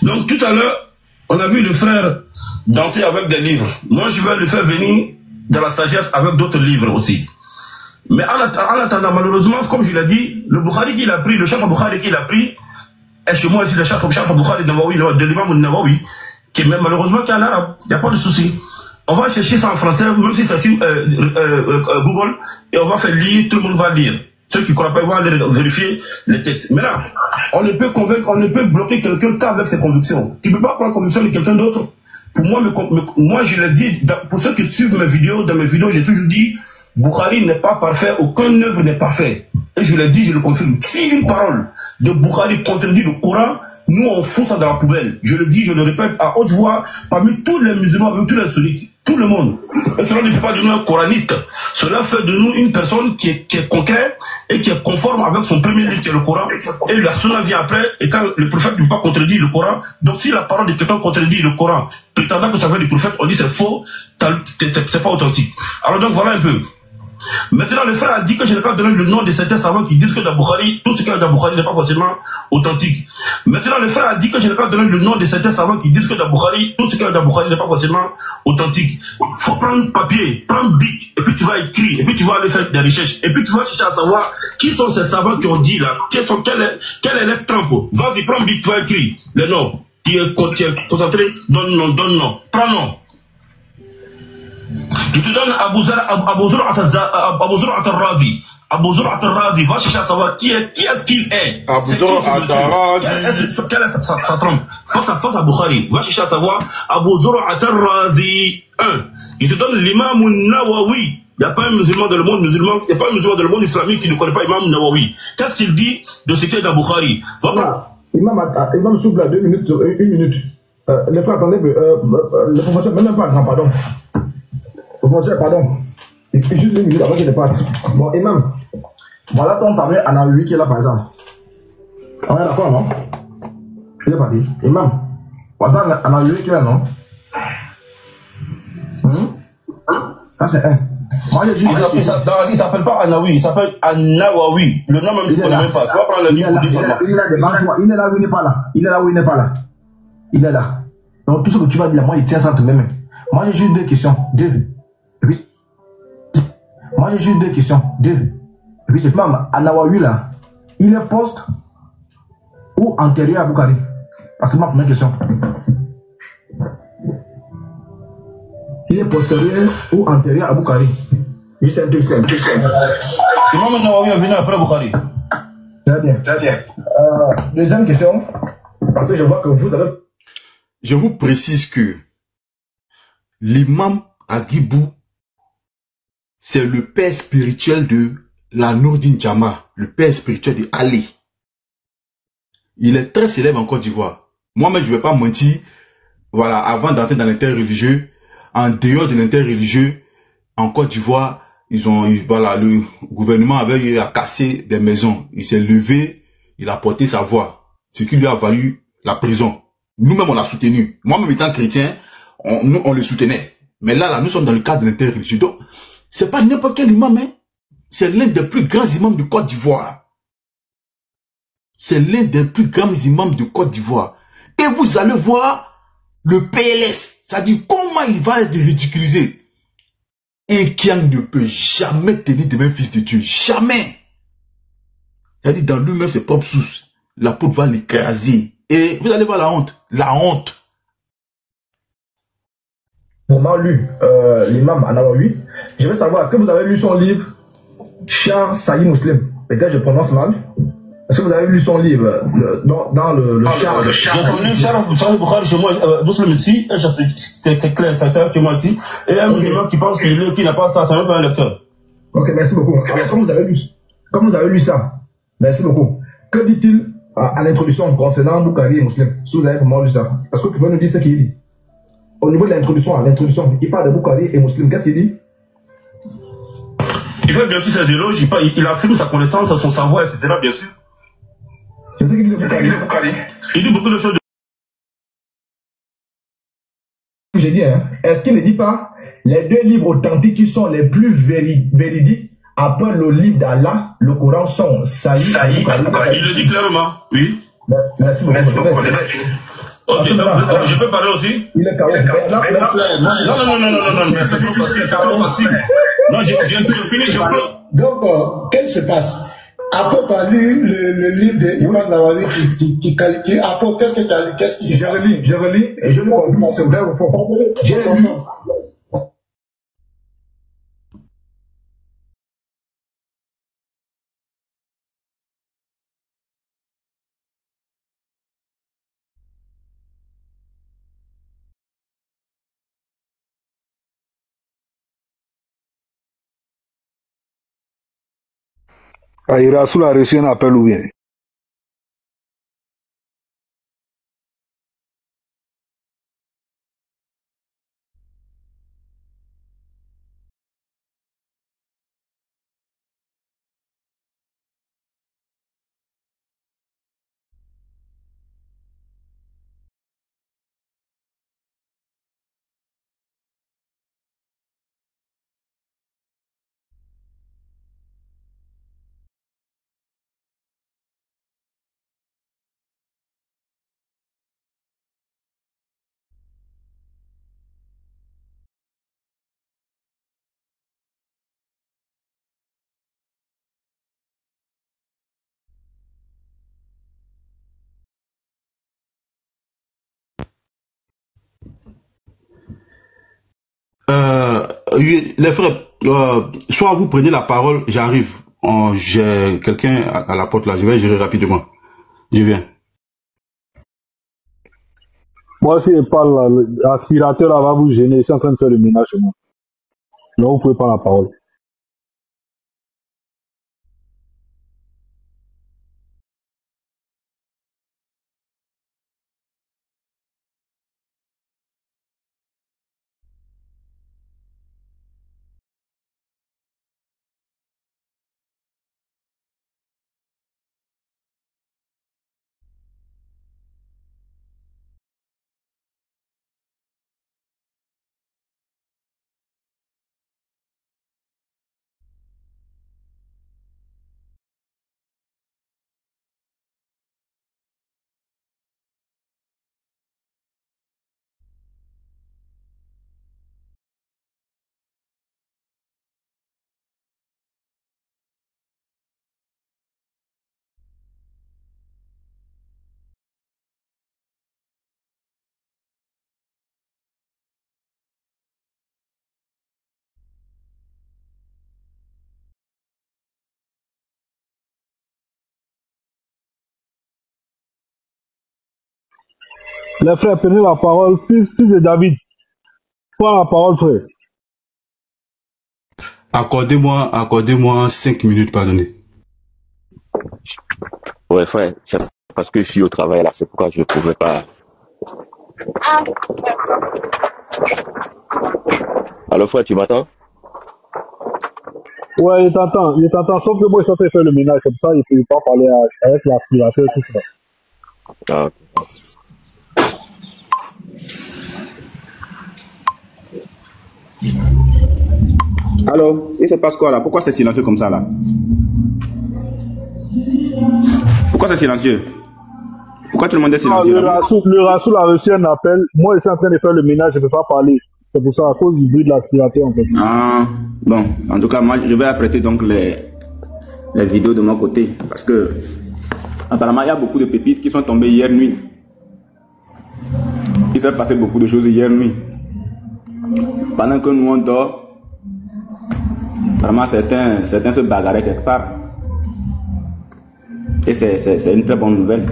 Donc, tout à l'heure, on a vu le frère danser avec des livres. Moi, je vais le faire venir dans la sagesse avec d'autres livres aussi. Mais en attendant, malheureusement, comme je l'ai dit, le Bukhari qu'il a pris, le Cheikh Bukhari qu'il a pris, est chez moi ici, le Cheikh Bukhari de l'imam Nawawi, qui est malheureusement qui est en arabe. Il n'y a pas de souci. On va chercher ça en français, même si c'est sur Google, et on va faire lire, tout le monde va lire. Ceux qui ne croient pas, ils vont aller vérifier les textes. Mais là, on ne peut convaincre, on ne peut bloquer quelqu'un qu'avec ses convictions. Tu ne peux pas prendre la conviction de quelqu'un d'autre. Pour moi, moi, je l'ai dit, pour ceux qui suivent mes vidéos, dans mes vidéos, j'ai toujours dit, Bukhari n'est pas parfait, aucune œuvre n'est parfait. Et je l'ai dit, je le confirme. Si une parole de Bukhari contredit le Coran, nous on fout ça dans la poubelle. Je le dis, je le répète à haute voix, parmi tous les musulmans, parmi tous les sunnites, tout le monde. Et cela ne fait pas de nous un coraniste. Cela fait de nous une personne qui est concrète et qui est conforme avec son premier livre qui est le Coran. Et la sunna vient après, et quand le prophète ne peut pas contredire le Coran, donc si la parole de quelqu'un contredit le Coran, prétendant que ça vient du prophète, on dit c'est faux, c'est pas authentique. Alors donc voilà un peu. Maintenant, le frère a dit que je n'ai pas donné le nom de certains savants qui disent que dans Bukhari, tout ce qu'il y a dans Bukhari n'est pas forcément authentique. Maintenant, le frère a dit que je n'ai pas donné le nom de certains savants qui disent que dans Bukhari, tout ce qu'il y a dans Bukhari n'est pas forcément authentique. Il faut prendre papier, prendre bic, et puis tu vas écrire, et puis tu vas aller faire des recherches, et puis tu vas chercher à savoir qui sont ces savants qui ont dit là, quel est leur trempe. Vas-y, prends bic, tu vas écrire les noms. Tu es concentré, donne nom, prends nom. Il te donne Abu Zur'at al-Razi. Abu Zur'at al-Razi, va chercher à savoir qui est-ce qu'il est. Abu Zur'at al-Razi. Quelle est sa trompe? Face à Bukhari. Va chercher à savoir Abu Zur'at al-Razi. 1. Il te donne l'imam Nawawi. Il n'y a pas un musulman dans le monde musulman, il n'y a pas un musulman dans le monde islamique qui ne connaît pas Imam Nawawi. Qu'est-ce qu'il dit de ce qui est dans Bukhari? Imam souple à 2 minutes, 1 minute. Les frères, attendez, le professeur, même pas grand pardon. Le professeur, pardon. Il fait juste 1 minute avant qu'il ne parte. Bon, Imam, voilà ton parmi Anaoui qui est là par exemple. On est d'accord, non? Il est parti. Imam, voilà Anaoui qui est là, non? Ça c'est un. Moi, il s'appelle pas Anaoui, il s'appelle Anawawi. Le nom même tu ne connais même pas. Tu vas prendre le livre pour dire son nom. Il est là devant toi. Il est là où il n'est pas là. Il est là où il n'est pas là. Il est là. Donc tout ce que tu vas dire, moi, il tient ça entre mes mains. Moi, j'ai juste 2 questions. 2. Oui. Moi, j'ai juste 2 questions. 2. Et puis, c'est même Anawawi là. Il est poste ou antérieur à Bukhari? Parce que c'est ma première question. Il est postérieur ou antérieur à Bukhari? Juste un truc simple. Imam Nawawi est venu après Bukhari. Très bien, très bien. Deuxième question, parce que je vois que vous avez... Je vous précise que l'imam Agibou, c'est le père spirituel de la Nourdine Jama, le père spirituel de Ali. Il est très célèbre en Côte d'Ivoire. Moi-même, je ne vais pas mentir, voilà, avant d'entrer dans l'interreligieux, en dehors de l'interreligieux, en Côte d'Ivoire, voilà, le gouvernement avait eu à casser des maisons. Il s'est levé, il a porté sa voix, ce qui lui a valu la prison. Nous-mêmes, on l'a soutenu. Moi-même étant chrétien, on le soutenait. Mais là, nous sommes dans le cadre de l'interreligieux. Donc, c'est pas n'importe quel imam, hein. C'est l'un des plus grands imams de Côte d'Ivoire. C'est l'un des plus grands imams de Côte d'Ivoire. Et vous allez voir le PLS. C'est-à-dire comment il va être ridiculisé. Un Kiang ne peut jamais tenir de même fils de Dieu. Jamais. C'est-à-dire dans lui-même ses propres sources. La peau va l'écraser. Et vous allez voir la honte. La honte. Vraiment lu l'imam Anawawi. Je veux savoir, est-ce que vous avez lu son livre Char Saïd Muslim? Peut-être je prononce mal. Est-ce que vous avez lu son livre dans le Char? J'ai connu Char Bukhari chez moi, Muslim ici, c'est clair, c'est chez moi ici. Et un musulman qui pense qu'il n'a pas ça, c'est même pas un lecteur. Ok, merci beaucoup. Comme vous avez lu ça, merci beaucoup. Que dit-il à l'introduction concernant Bukhari et Muslim? Si vous avez vraiment lu ça, est-ce que vous pouvez nous dire ce qu'il dit? Au niveau de l'introduction, il parle de Bukhari et Muslim, qu'est-ce qu'il dit? Il fait bien sûr ses éloges, il affirme sa connaissance, son savoir, etc. bien sûr. Je sais qu'il dit Bukhari. Il dit beaucoup de choses. J'ai dit, hein, est-ce qu'il ne dit pas les 2 livres authentiques qui sont les plus véridiques après le livre d'Allah, le Coran, sont Saïd et Bukhari? Il le dit clairement, oui. Merci beaucoup. Ok, donc je peux parler aussi? Il est carré. Non, c'est trop facile, Non, je finis, je peux. Donc, qu'est-ce qui se passe? Après, tu as lu le livre d'Imam Nawawi qui qualifie. Après, qu'est-ce que tu as lu? Qu'est-ce qui se passe? Je relis et je me confirme, c'est vrai ou faux. J'ai lu. Rasoul a reçu un appel ou bien? Oui, les frères, soit vous prenez la parole, j'arrive. J'ai quelqu'un à la porte là, je vais gérer rapidement. Je viens. Moi, si je parle, l'aspirateur là va vous gêner, je suis en train de faire le ménage chez moi. Non, vous pouvez pas la parole. Les frères, prenez la parole. Fils de David, prends la parole, frère. Accordez-moi 5 minutes, pardonnez. Ouais, frère, c'est parce que je suis au travail là, c'est pourquoi je ne pouvais pas. Alors, frère, tu m'entends? Ouais, il t'entend, sauf que moi, je suis en train de faire le ménage, c'est pour ça qu'il ne peut pas parler avec l'aspirateur, tout ça. Ah. Alors, il se passe quoi là? Pourquoi c'est silencieux comme ça là? Pourquoi c'est silencieux? Pourquoi tout le monde est silencieux? Le Rassoul a reçu un appel. Moi, je suis en train de faire le ménage, je ne peux pas parler. C'est pour ça, à cause du bruit de l'aspirateur en fait. Ah, bon. En tout cas, moi, je vais apprêter donc les vidéos de mon côté. Parce que, apparemment, il y a beaucoup de pépites qui sont tombées hier nuit. Il s'est passé beaucoup de choses hier nuit. Pendant que nous on dort, vraiment certains se bagarraient quelque part. Et c'est une très bonne nouvelle.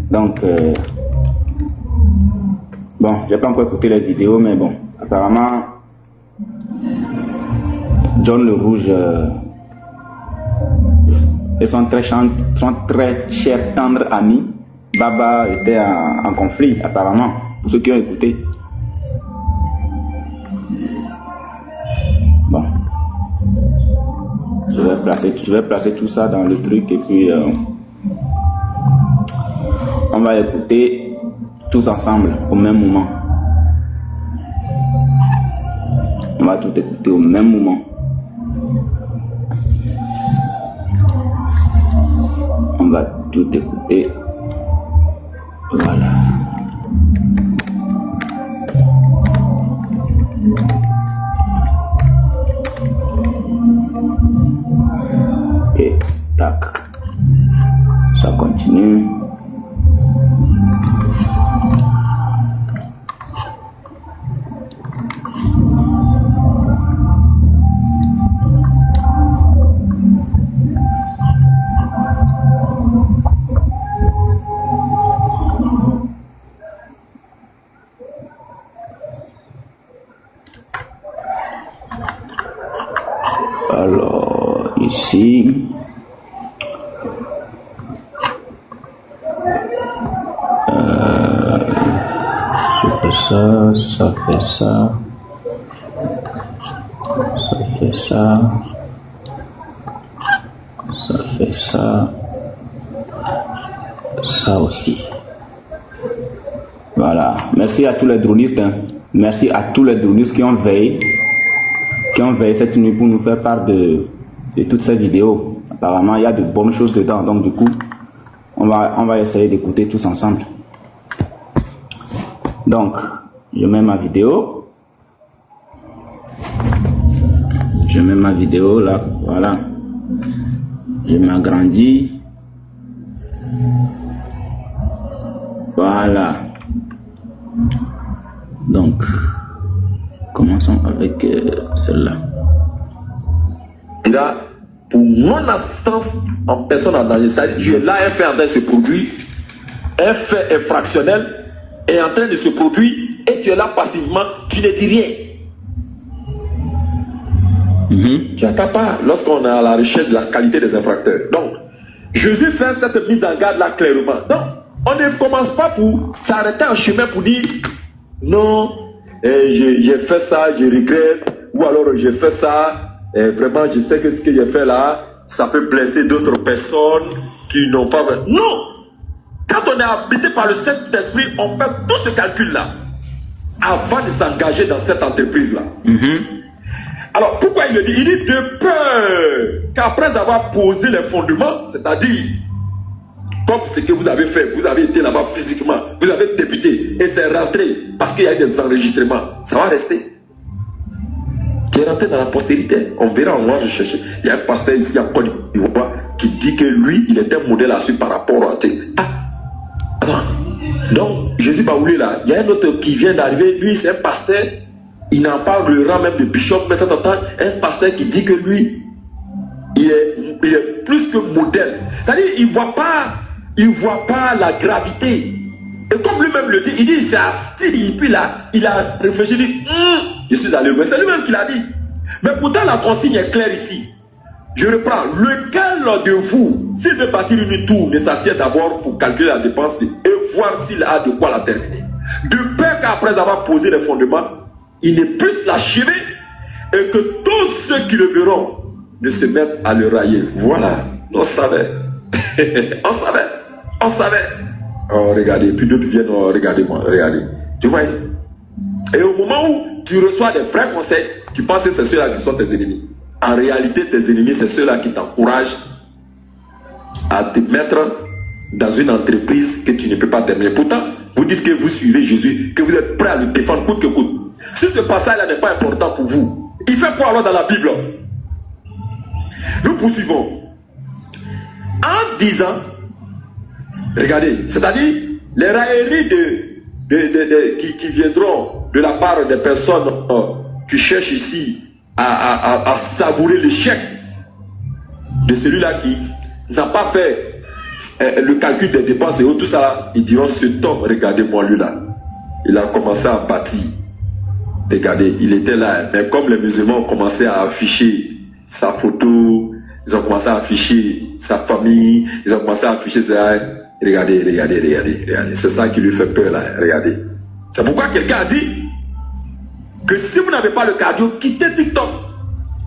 Donc, bon, j'ai pas encore écouté les vidéos, mais bon, apparemment, John le Rouge et son très cher tendre ami, Baba, était en conflit, apparemment, pour ceux qui ont écouté. Bon. Je vais placer tout ça dans le truc et puis on va écouter tous ensemble au même moment. On va tout écouter au même moment. On va tout écouter. Voilà. Et tac. Ça continue. Alors, ici, je fais ça, ça fait ça, ça fait ça, ça fait ça, ça aussi. Voilà. Merci à tous les dronistes. Hein. Merci à tous les dronistes qui ont veillé cette nuit pour nous faire part de toutes ces vidéos. Apparemment, il y a de bonnes choses dedans. Donc, du coup, on va essayer d'écouter tous ensemble. Donc, je mets ma vidéo. Je mets ma vidéo là. Voilà. Je m'agrandis. Voilà. Donc, commençons avec celle-là. Là, pour mon assistance en personne en danger, c'est-à-dire tu es là, un fait en train de se produire, un fait infractionnel est en train de se produire et tu es là passivement, tu ne dis rien. Tu n'attends pas lorsqu'on est à la recherche de la qualité des infracteurs. Donc, Jésus fait cette mise en garde là clairement. Donc, on ne commence pas pour s'arrêter en chemin pour dire non, j'ai fait ça, je regrette, ou alors j'ai fait ça, vraiment je sais que ce que j'ai fait là, ça peut blesser d'autres personnes qui n'ont pas... Non! Quand on est habité par le Saint-Esprit, on fait tout ce calcul-là avant de s'engager dans cette entreprise-là. Alors, pourquoi il le dit? Il dit de peur qu'après avoir posé les fondements, c'est-à-dire, comme ce que vous avez fait, vous avez été là-bas physiquement, vous avez débuté, et c'est rentré, parce qu'il y a eu des enregistrements, ça va rester. Tu es rentré dans la postérité, on verra, moi je cherche. Il y a un pasteur ici en Côte d'Ivoire qui dit que lui, il est un modèle à suivre par rapport à... Attends, donc, Jésus Baoulé là, il y a un autre qui vient d'arriver, lui c'est un pasteur, il n'en parle le rang même de bishop, mais un pasteur qui dit que lui, il est plus que modèle. C'est-à-dire, il ne voit pas la gravité. Et comme lui-même le dit, il dit, c'est assis, puis là, il a réfléchi, il dit, je suis allé, mais c'est lui-même qui l'a dit. Mais pourtant, la consigne est claire ici. Je reprends, lequel de vous, s'il veut partir une tour, ne s'assied d'abord pour calculer la dépense et voir s'il a de quoi la terminer. De peur qu'après avoir posé les fondements, il ne puisse l'achever et que tous ceux qui le verront ne se mettent à le railler. Voilà, on savait. on savait. Oh, regardez, puis d'autres viennent, oh, regardez-moi, regardez. Tu vois? Et au moment où tu reçois des vrais conseils, tu penses que c'est ceux-là qui sont tes ennemis. En réalité, tes ennemis, c'est ceux-là qui t'encouragent à te mettre dans une entreprise que tu ne peux pas terminer. Pourtant, vous dites que vous suivez Jésus, que vous êtes prêt à le défendre coûte que coûte. Si ce passage-là n'est pas important pour vous, il fait quoi alors dans la Bible? Nous poursuivons. En disant, regardez, c'est-à-dire les railleries qui viendront de la part des personnes qui cherchent ici à savourer l'échec de celui-là qui n'a pas fait le calcul des dépenses et tout ça, ils diront, cet homme, regardez-moi lui là, il a commencé à bâtir. Regardez, il était là, mais comme les musulmans ont commencé à afficher sa photo, ils ont commencé à afficher sa famille, ils ont commencé à afficher ça. Regardez. C'est ça qui lui fait peur là, regardez. C'est pourquoi quelqu'un a dit que si vous n'avez pas le cardio, quittez TikTok.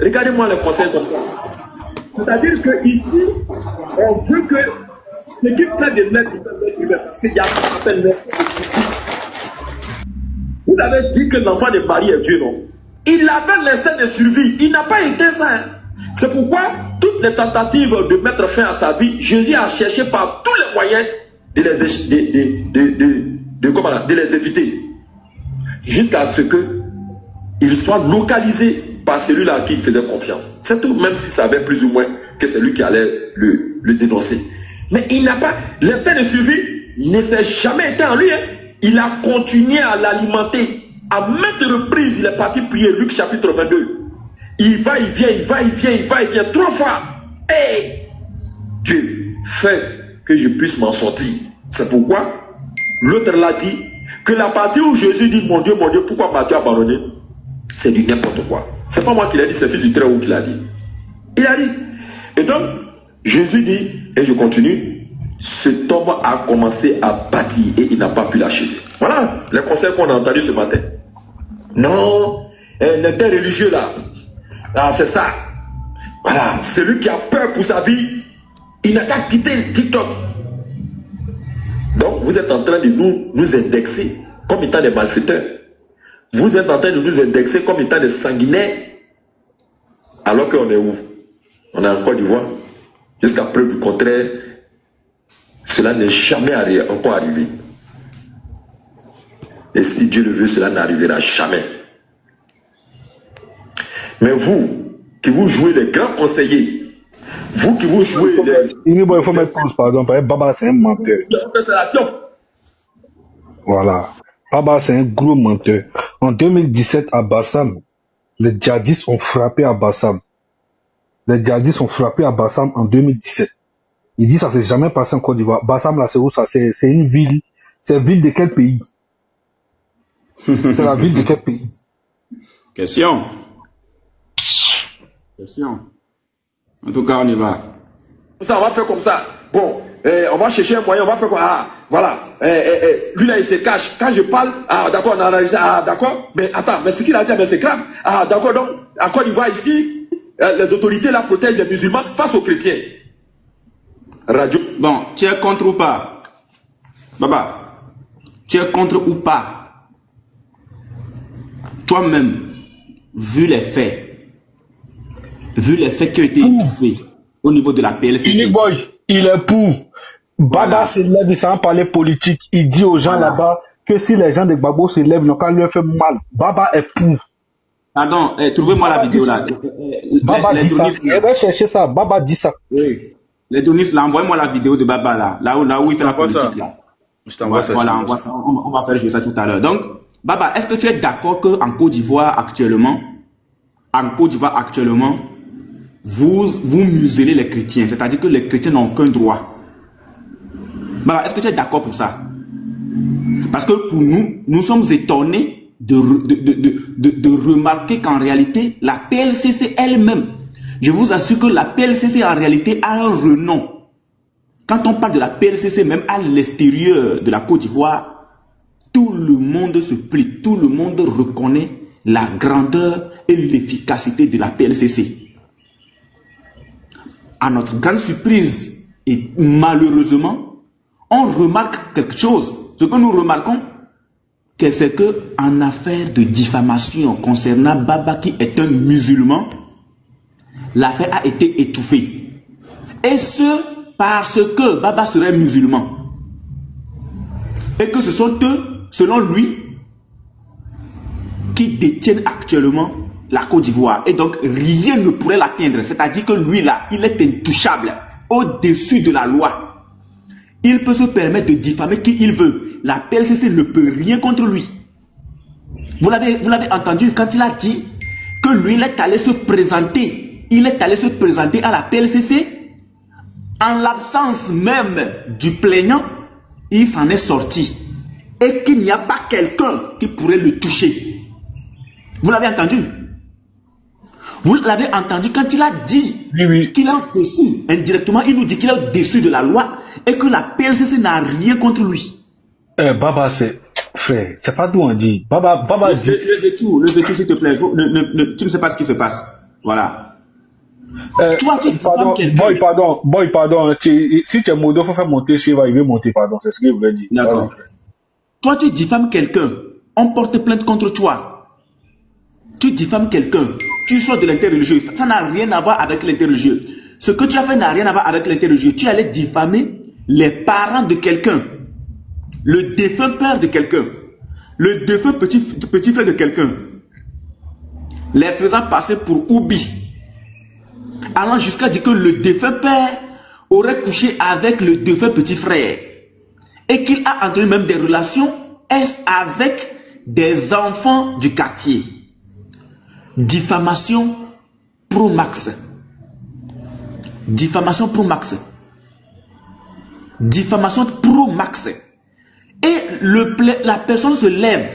Regardez-moi les conseils comme ça. C'est-à-dire que ici, on veut que ce qui fait des lettres, parce qu'il y a ce qu'on appelle les... Vous avez dit que l'enfant de Marie est Dieu, non? Il avait l'instinct de survie. Il n'a pas été ça. Hein. C'est pourquoi toutes les tentatives de mettre fin à sa vie, Jésus a cherché par tous les moyens de les éviter. Jusqu'à ce qu'il soit localisé par celui-là à qui il faisait confiance. C'est tout, même s'il savait plus ou moins que c'est lui qui allait le dénoncer. Mais il n'a pas... L'instinct de survie ne s'est jamais été en lui. Hein. Il a continué à l'alimenter. À maintes reprises, il est parti prier. Luc chapitre 22. Il va, il vient 3 fois. Hey! Dieu, fais que je puisse m'en sortir. C'est pourquoi l'autre l'a dit que la partie où Jésus dit mon Dieu, pourquoi m'as-tu abandonné? C'est du n'importe quoi. C'est pas moi qui l'ai dit, c'est le Fils du Très-Haut qui l'a dit. Il a dit. Et donc, Jésus dit, et je continue, cet homme a commencé à bâtir et il n'a pas pu l'achever. Voilà les conseils qu'on a entendus ce matin. Non, l'inter-religieux là, c'est ça. Voilà, celui qui a peur pour sa vie, il n'a qu'à quitter TikTok. Donc, vous êtes en train de nous indexer comme étant des malfaiteurs. Vous êtes en train de nous indexer comme étant des sanguinaires. Alors qu'on est où? On est en Côte d'Ivoire. Jusqu'à preuve du contraire, cela n'est jamais encore arrivé. Et si Dieu le veut, cela n'arrivera jamais. Mais vous, qui vous jouez les grands conseillers, vous qui vous jouez les... Il faut mettre pause, pardon, parce que Baba, c'est un menteur. Voilà. Baba, c'est un gros menteur. En 2017, à Bassam, les djihadistes ont frappé à Bassam. Les djihadistes ont frappé à Bassam en 2017. Il dit ça s'est jamais passé en Côte d'Ivoire. Bassam, là, c'est où ça? C'est une ville. C'est la ville de quel pays? C'est la ville de quel pays? Question. En tout cas, on y va. Ça, on va faire comme ça. Bon, on va chercher un moyen, on va faire quoi? Ah, voilà. Lui là, il se cache. Quand je parle, ah, d'accord, on a analysé. Ah, d'accord. Mais attends, mais ce qu'il a dit, mais c'est grave. Ah, d'accord, donc, à Côte d'Ivoire, ici, les autorités là protègent les musulmans face aux chrétiens. Radio. Bon, tu es contre ou pas? Baba, tu es contre ou pas? Toi-même, vu les faits qui ont été étouffés au niveau de la PLCC. Boy, il est pour. Baba se lève, il s'en parler politique. Il dit aux gens là-bas que si les gens de Gbagbo se lèvent, ils n'ont leur fait mal. Baba est pour. Pardon, trouvez-moi la vidéo là. Baba dit ça. Je vais chercher ça. Baba dit ça. Oui. Les dronistes là, envoyez-moi la vidéo de Baba là où il fait la politique là. Je t'envoie ça. Voilà, envoie ça. On va faire jouer ça tout à l'heure. Donc, Baba, est-ce que tu es d'accord qu'en Côte d'Ivoire actuellement, vous muselez les chrétiens, c'est-à-dire que les chrétiens n'ont aucun droit. Baba, est-ce que tu es d'accord pour ça? Parce que pour nous sommes étonnés de remarquer qu'en réalité, la PLCC elle-même, je vous assure que la PLCC en réalité a un renom. Quand on parle de la PLCC, même à l'extérieur de la Côte d'Ivoire, tout le monde se plie, tout le monde reconnaît la grandeur et l'efficacité de la PLCC. À notre grande surprise et malheureusement, on remarque quelque chose. Ce que nous remarquons, c'est qu'en affaire de diffamation concernant Baba qui est un musulman, l'affaire a été étouffée. Et ce, parce que Baba serait musulman. Et que ce sont eux, selon lui, qui détiennent actuellement la Côte d'Ivoire. Et donc, rien ne pourrait l'atteindre. C'est-à-dire que lui, là, il est intouchable, au-dessus de la loi. Il peut se permettre de diffamer qui il veut. La PLCC ne peut rien contre lui. Vous l'avez entendu quand il a dit que lui, il est allé se présenter. Il est allé se présenter à la PLCC. En l'absence même du plaignant, il s'en est sorti. Et qu'il n'y a pas quelqu'un qui pourrait le toucher. Vous l'avez entendu? Vous l'avez entendu quand il a dit qu'il est au-dessus, indirectement, il nous dit qu'il est au-dessus de la loi et que la PLCC n'a rien contre lui. Baba, frère, c'est pas d'où on dit. Baba dit. Le vécu, s'il te plaît. Tu ne sais pas ce qui se passe. Voilà. Toi, tu Boy, pardon. Si tu es modo, il faut faire monter chez il veut monter, pardon. C'est ce que je voulais dire. D'accord. Toi, tu diffames quelqu'un, on porte plainte contre toi. Tu diffames quelqu'un, tu sors de l'interreligieux. Ça n'a rien à voir avec l'interreligieux. Ce que tu as fait n'a rien à voir avec l'interreligieux. Tu allais diffamer les parents de quelqu'un, le défunt père de quelqu'un, le défunt petit frère de quelqu'un, les faisant passer pour Oubi, allant jusqu'à dire que le défunt père aurait couché avec le défunt petit frère. Et qu'il a entraîné même des relations avec des enfants du quartier. Diffamation pro max. Diffamation pro max. Diffamation pro max. Et la personne se lève,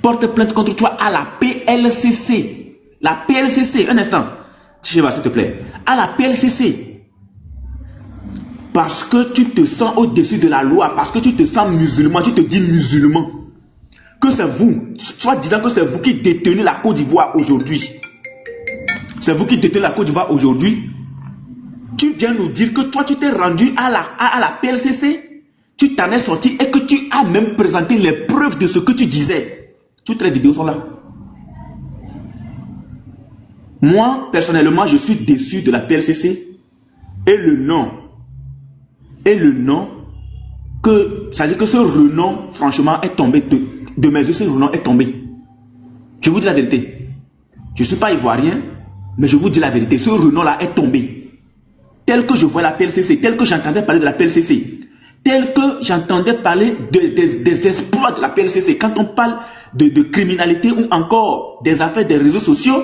porte plainte contre toi à la PLCC. La PLCC, un instant. Je sais pas, s'il te plaît. À la PLCC. Parce que tu te sens au-dessus de la loi, parce que tu te sens musulman, tu te dis musulman. Que c'est vous, soit disant que c'est vous qui détenez la Côte d'Ivoire aujourd'hui. C'est vous qui détenez la Côte d'Ivoire aujourd'hui. Tu viens nous dire que toi tu t'es rendu à la PLCC, tu t'en es sorti et que tu as même présenté les preuves de ce que tu disais. Toutes les vidéos sont là. Moi, personnellement, je suis déçu de la PLCC et le nom. C'est-à-dire que ce renom, franchement, est tombé de mes yeux, ce renom est tombé. Je vous dis la vérité. Je ne suis pas ivoirien, mais je vous dis la vérité. Ce renom-là est tombé. Tel que je vois la PLCC, tel que j'entendais parler de la PLCC, tel que j'entendais parler des exploits de la PLCC. Quand on parle de criminalité ou encore des affaires des réseaux sociaux,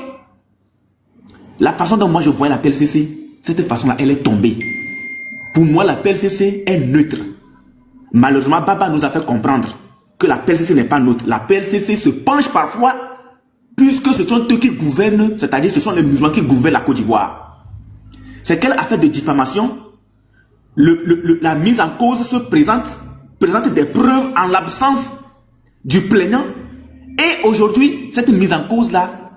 la façon dont moi je voyais la PLCC, cette façon-là, elle est tombée. Pour moi, la PLCC est neutre. Malheureusement, Baba nous a fait comprendre que la PLCC n'est pas neutre. La PLCC se penche parfois, puisque ce sont eux qui gouvernent, c'est-à-dire ce sont les musulmans qui gouvernent la Côte d'Ivoire. C'est quelle affaire de diffamation? La mise en cause se présente des preuves en l'absence du plaignant. Et aujourd'hui, cette mise en cause-là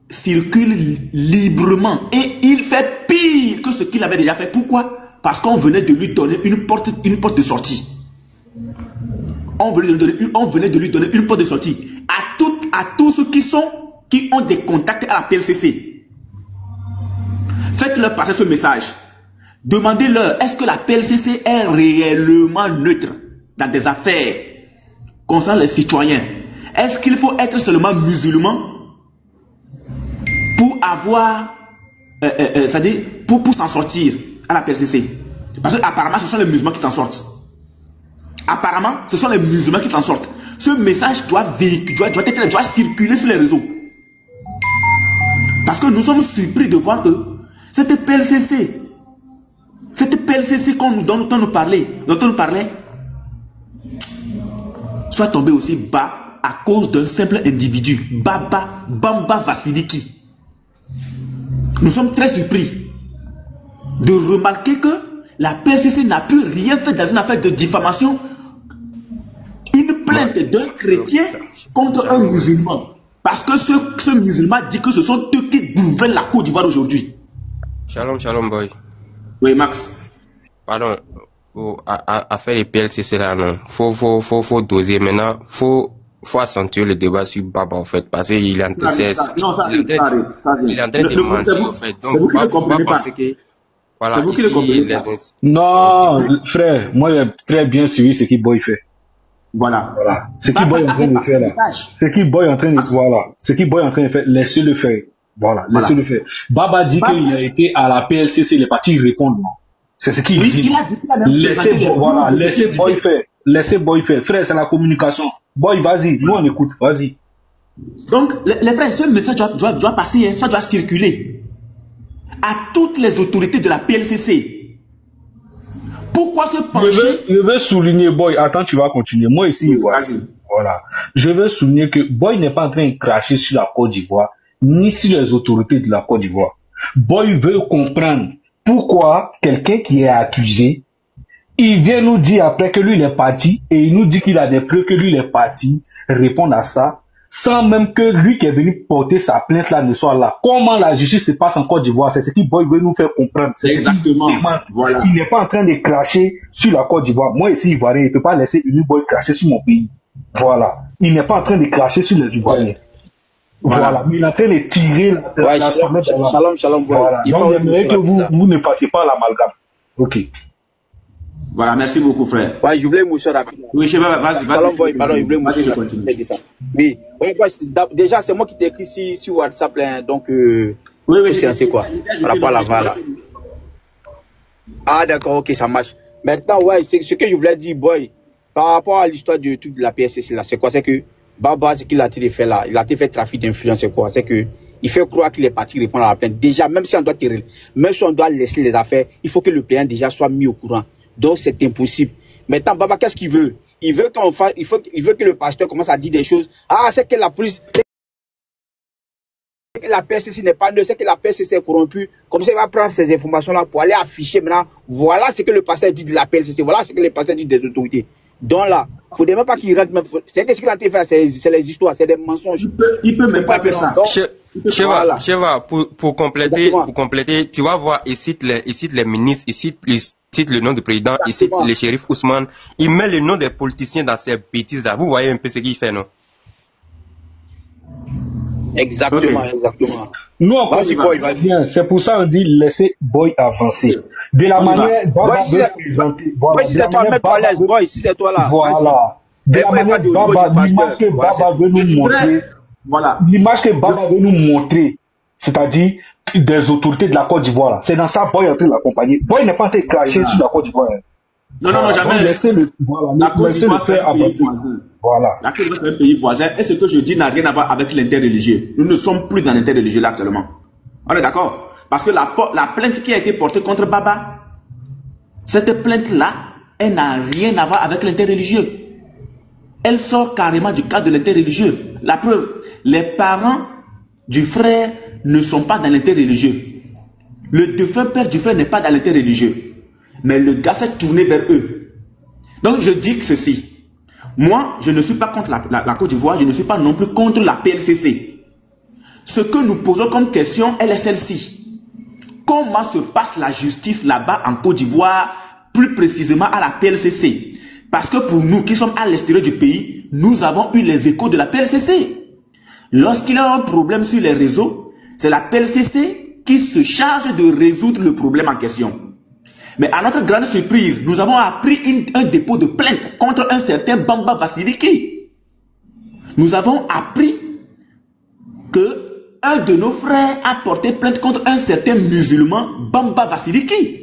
circule librement. Et il fait pire que ce qu'il avait déjà fait. Pourquoi? Parce qu'on venait de lui donner une porte de sortie. On venait de lui donner une porte de sortie à tous ceux qui ont des contacts à la PLCC. Faites-leur passer ce message. Demandez-leur, est-ce que la PLCC est réellement neutre dans des affaires concernant les citoyens? Est-ce qu'il faut être seulement musulman pour avoir, c'est-à-dire pour s'en sortir à la PLCC? Parce qu'apparemment, ce sont les musulmans qui s'en sortent. Apparemment, ce sont les musulmans qui s'en sortent. Ce message doit circuler sur les réseaux. Parce que nous sommes surpris de voir que cette PLCC dont nous parlait, soit tombée aussi bas à cause d'un simple individu, Bamba Vassiliki. Nous sommes très surpris de remarquer que la PLCC n'a plus rien fait dans une affaire de diffamation. Une plainte d'un chrétien contre un musulman. Parce que ce musulman dit que ce sont eux qui gouvernent la Côte d'Ivoire aujourd'hui. Shalom boy. Oui Max. Pardon, à faire les PLCC là non. Faut doser maintenant. Faut accentuer le débat sur Baba en fait. Parce qu'il est en train de mentir en fait. Donc faut pas penser que... Voilà, c'est vous qui le comprenez. Non, frère, moi j'ai très bien suivi ce que Boy fait. Voilà. Ce qui Boy est en train de faire là. Ce qui Boy est en train de faire, laissez-le faire. Voilà, laissez-le faire. Baba dit qu'il a été à la PLCC, il est parti répondre. C'est ce qu'il dit. Laissez Boy faire. Laissez Boy faire. Frère, c'est la communication. Boy, vas-y, nous on écoute, vas-y. Donc, les frères, ce message doit passer, hein, ça doit circuler à toutes les autorités de la PLCC. Pourquoi se pencher? Je veux souligner, Boy, attends, tu vas continuer. Moi ici, voilà. Je veux souligner que Boy n'est pas en train de cracher sur la Côte d'Ivoire, ni sur les autorités de la Côte d'Ivoire. Boy veut comprendre pourquoi quelqu'un qui est accusé, il vient nous dire après que lui il est parti, et il nous dit qu'il a des preuves que lui il est parti, répondre à ça, sans même que lui qui est venu porter sa plainte là ne soit là. Comment la justice se passe en Côte d'Ivoire, c'est ce qu'il veut nous faire comprendre. Exactement. Voilà. Il n'est pas en train de cracher sur la Côte d'Ivoire. Moi ici, Ivoirien, il ne peut pas laisser une Boy cracher sur mon pays. Voilà. Il n'est pas en train de cracher sur les Ivoiriens. Voilà. Mais il est en train de tirer la sonnette. Shalom. Voilà. Donc j'aimerais que vous ne passiez pas à l'amalgame. Ok. Voilà, merci beaucoup, frère. Ouais, je voulais une motion rapide. Oui, je vais, vas-y. Pardon, je voulais une motion rapide. Oui, déjà, c'est moi qui t'ai écrit sur WhatsApp, hein, donc, oui, c'est quoi? Par rapport à la VAR. Ah, d'accord, ok, ça marche. Maintenant, ouais, c'est ce que je voulais dire, Boy, par rapport à l'histoire de toute la PSC, là, c'est quoi? C'est que Baba, ce qu'il a été fait là, il a été fait trafic d'influence, c'est quoi? C'est que il fait croire qu'il est parti répondre à la plainte. Déjà, même si on doit laisser les affaires, il faut que le plaignant déjà soit mis au courant. Donc c'est impossible. Maintenant, Baba, qu'est-ce qu'il veut? Il veut que le pasteur commence à dire des choses. Ah, c'est que la police, la PSC n'est pas neutre, c'est que la PSC est corrompue. Comme ça, il va prendre ces informations-là pour aller afficher maintenant. Voilà ce que le pasteur dit de la PSC. Voilà ce que le pasteur dit des autorités. Donc là, il ne faut même pas qu'il rentre même. C'est ce qu'il a été fait, c'est les histoires, c'est des mensonges. Il peut même pas faire ça. Cheva, pour compléter, tu vas voir, il cite les ministres, il cite le nom du président, il cite le shérif Ousmane, il met le nom des politiciens dans ces bêtises-là. Vous voyez un peu ce qu'il fait, non? Exactement. Nous, on pense Boy va bien. C'est pour ça qu'on dit laissez Boy avancer. De la manière dont Baba veut présenter. Si c'est toi, mets-toi à l'aise, Boy, si c'est toi là. Voilà. De la manière l'image que Baba veut nous montrer. Voilà. L'image que Baba veut nous montrer, c'est-à-dire des autorités de la Côte d'Ivoire. C'est dans ça Boy est en train de l'accompagner. Boy n'est pas en train de clasher sur la Côte d'Ivoire. Non, jamais. Laissez-le faire abattre. Voilà. La Côte d'Ivoire, c'est un pays voisin. Et ce que je dis n'a rien à voir avec l'interreligieux. Nous ne sommes plus dans l'interreligieux là actuellement. On est d'accord? Parce que la plainte qui a été portée contre Baba, cette plainte-là, elle n'a rien à voir avec l'interreligieux. Elle sort carrément du cadre de l'interreligieux. La preuve, les parents du frère ne sont pas dans l'interreligieux. Le défunt père du frère n'est pas dans l'interreligieux. Mais le gars s'est tourné vers eux. Donc je dis que ceci. Moi, je ne suis pas contre la Côte d'Ivoire, je ne suis pas non plus contre la PLCC. Ce que nous posons comme question, elle est celle-ci. Comment se passe la justice là-bas en Côte d'Ivoire, plus précisément à la PLCC? Parce que pour nous qui sommes à l'extérieur du pays, nous avons eu les échos de la PLCC. Lorsqu'il y a un problème sur les réseaux, c'est la PLCC qui se charge de résoudre le problème en question. Mais à notre grande surprise, nous avons appris un dépôt de plainte contre un certain Bamba Vassiliki. Nous avons appris que un de nos frères a porté plainte contre un certain musulman, Bamba Vassiliki.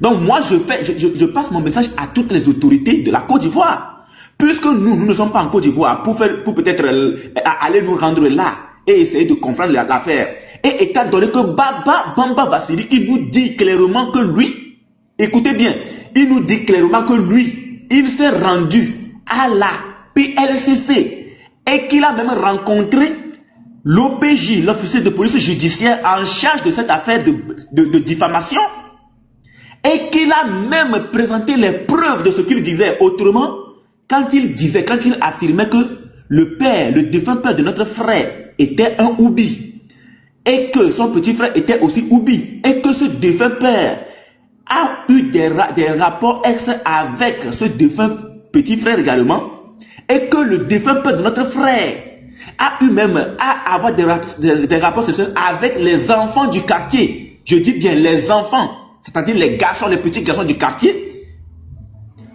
Donc moi, je passe mon message à toutes les autorités de la Côte d'Ivoire. Puisque nous ne sommes pas en Côte d'Ivoire pour peut-être aller nous rendre là et essayer de comprendre l'affaire. Et étant donné que Bamba Vassiliki nous dit clairement que lui, écoutez bien, il nous dit clairement que lui, il s'est rendu à la PLCC et qu'il a même rencontré l'OPJ, l'officier de police judiciaire en charge de cette affaire de diffamation, et qu'il a même présenté les preuves de ce qu'il disait. Autrement, quand il affirmait que le défunt père de notre frère était un oubi, et que son petit frère était aussi oubi, et que ce défunt père a eu des rapports ex avec ce défunt petit frère également, et que le défunt père de notre frère a eu même à avoir des rapports sexuels avec les enfants du quartier. Je dis bien les enfants, c'est-à-dire les garçons, les petits garçons du quartier.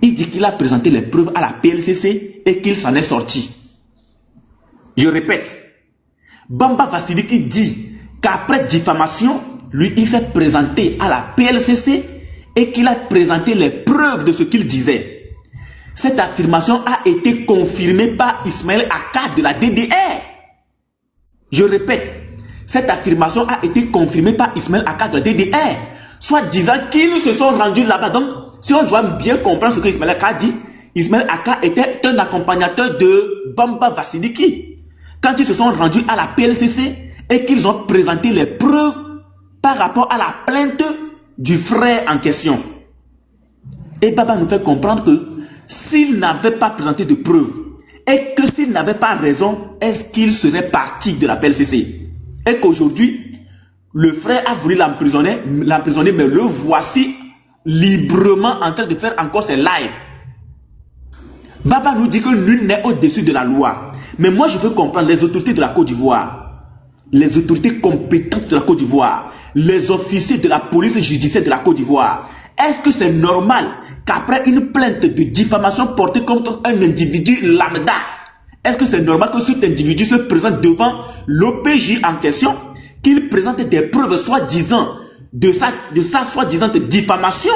Il dit qu'il a présenté les preuves à la PLCC et qu'il s'en est sorti. Je répète, Bamba Vassiliki dit qu'après diffamation, lui il s'est présenté à la PLCC et qu'il a présenté les preuves de ce qu'il disait. Cette affirmation a été confirmée par Ismaël Aka de la DDR. Je répète, cette affirmation a été confirmée par Ismaël Aka de la DDR, soit disant qu'ils se sont rendus là-bas. Donc, si on doit bien comprendre ce que Ismaël Aka dit, Ismaël Aka était un accompagnateur de Bamba Vassiliki. Quand ils se sont rendus à la PLCC et qu'ils ont présenté les preuves par rapport à la plainte du frère en question. Et Baba nous fait comprendre que s'il n'avait pas présenté de preuves et que s'il n'avait pas raison, est-ce qu'il serait parti de la PLCC? Et qu'aujourd'hui, le frère a voulu l'emprisonner, mais le voici librement en train de faire encore ses lives. Baba nous dit que nul n'est au-dessus de la loi. Mais moi je veux comprendre les autorités de la Côte d'Ivoire, les autorités compétentes de la Côte d'Ivoire, les officiers de la police judiciaire de la Côte d'Ivoire. Est-ce que c'est normal qu'après une plainte de diffamation portée contre un individu lambda, est-ce que c'est normal que cet individu se présente devant l'OPJ en question, qu'il présente des preuves soi-disant de sa soi-disant diffamation,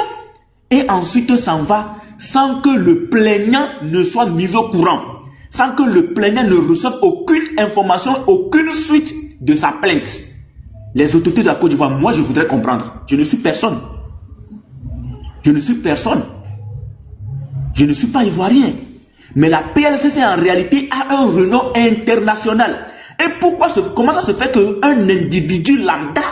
et ensuite s'en va sans que le plaignant ne soit mis au courant, sans que le plaignant ne reçoive aucune information, aucune suite de sa plainte? Les autorités de la Côte d'Ivoire, moi je voudrais comprendre. Je ne suis personne. Je ne suis personne. Je ne suis pas ivoirien. Mais la PLCC en réalité a un renom international. Et comment ça se fait qu'un individu lambda,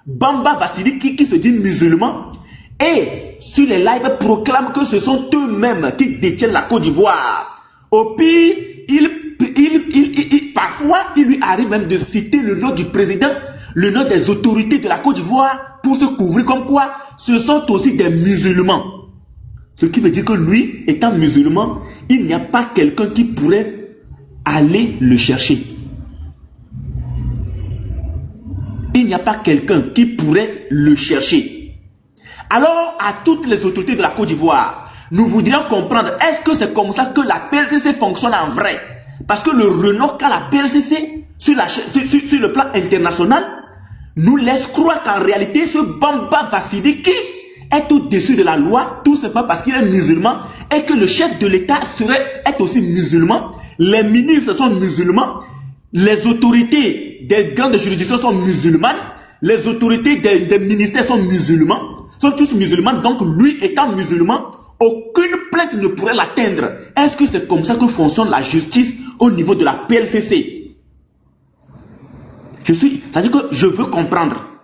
Bamba Vassiliki, qui se dit musulman, et sur les lives proclame que ce sont eux-mêmes qui détiennent la Côte d'Ivoire? Au pire, parfois, il lui arrive même de citer le nom du président, le nom des autorités de la Côte d'Ivoire pour se couvrir comme quoi ce sont aussi des musulmans. Ce qui veut dire que lui, étant musulman, il n'y a pas quelqu'un qui pourrait aller le chercher. Il n'y a pas quelqu'un qui pourrait le chercher. Alors, à toutes les autorités de la Côte d'Ivoire, nous voudrions comprendre, est-ce que c'est comme ça que la PLCC fonctionne en vrai? Parce que le renom qu'a la PLCC sur le plan international nous laisse croire qu'en réalité ce Bamba Vassiliki est au-dessus de la loi, tout simplement parce qu'il est musulman, et que le chef de l'État est aussi musulman, les ministres sont musulmans, les autorités des grandes juridictions sont musulmanes, les autorités des ministères sont musulmans, sont tous musulmans, donc lui étant musulman, aucune plainte ne pourrait l'atteindre. Est-ce que c'est comme ça que fonctionne la justice au niveau de la PLCC? C'est-à-dire que je veux comprendre.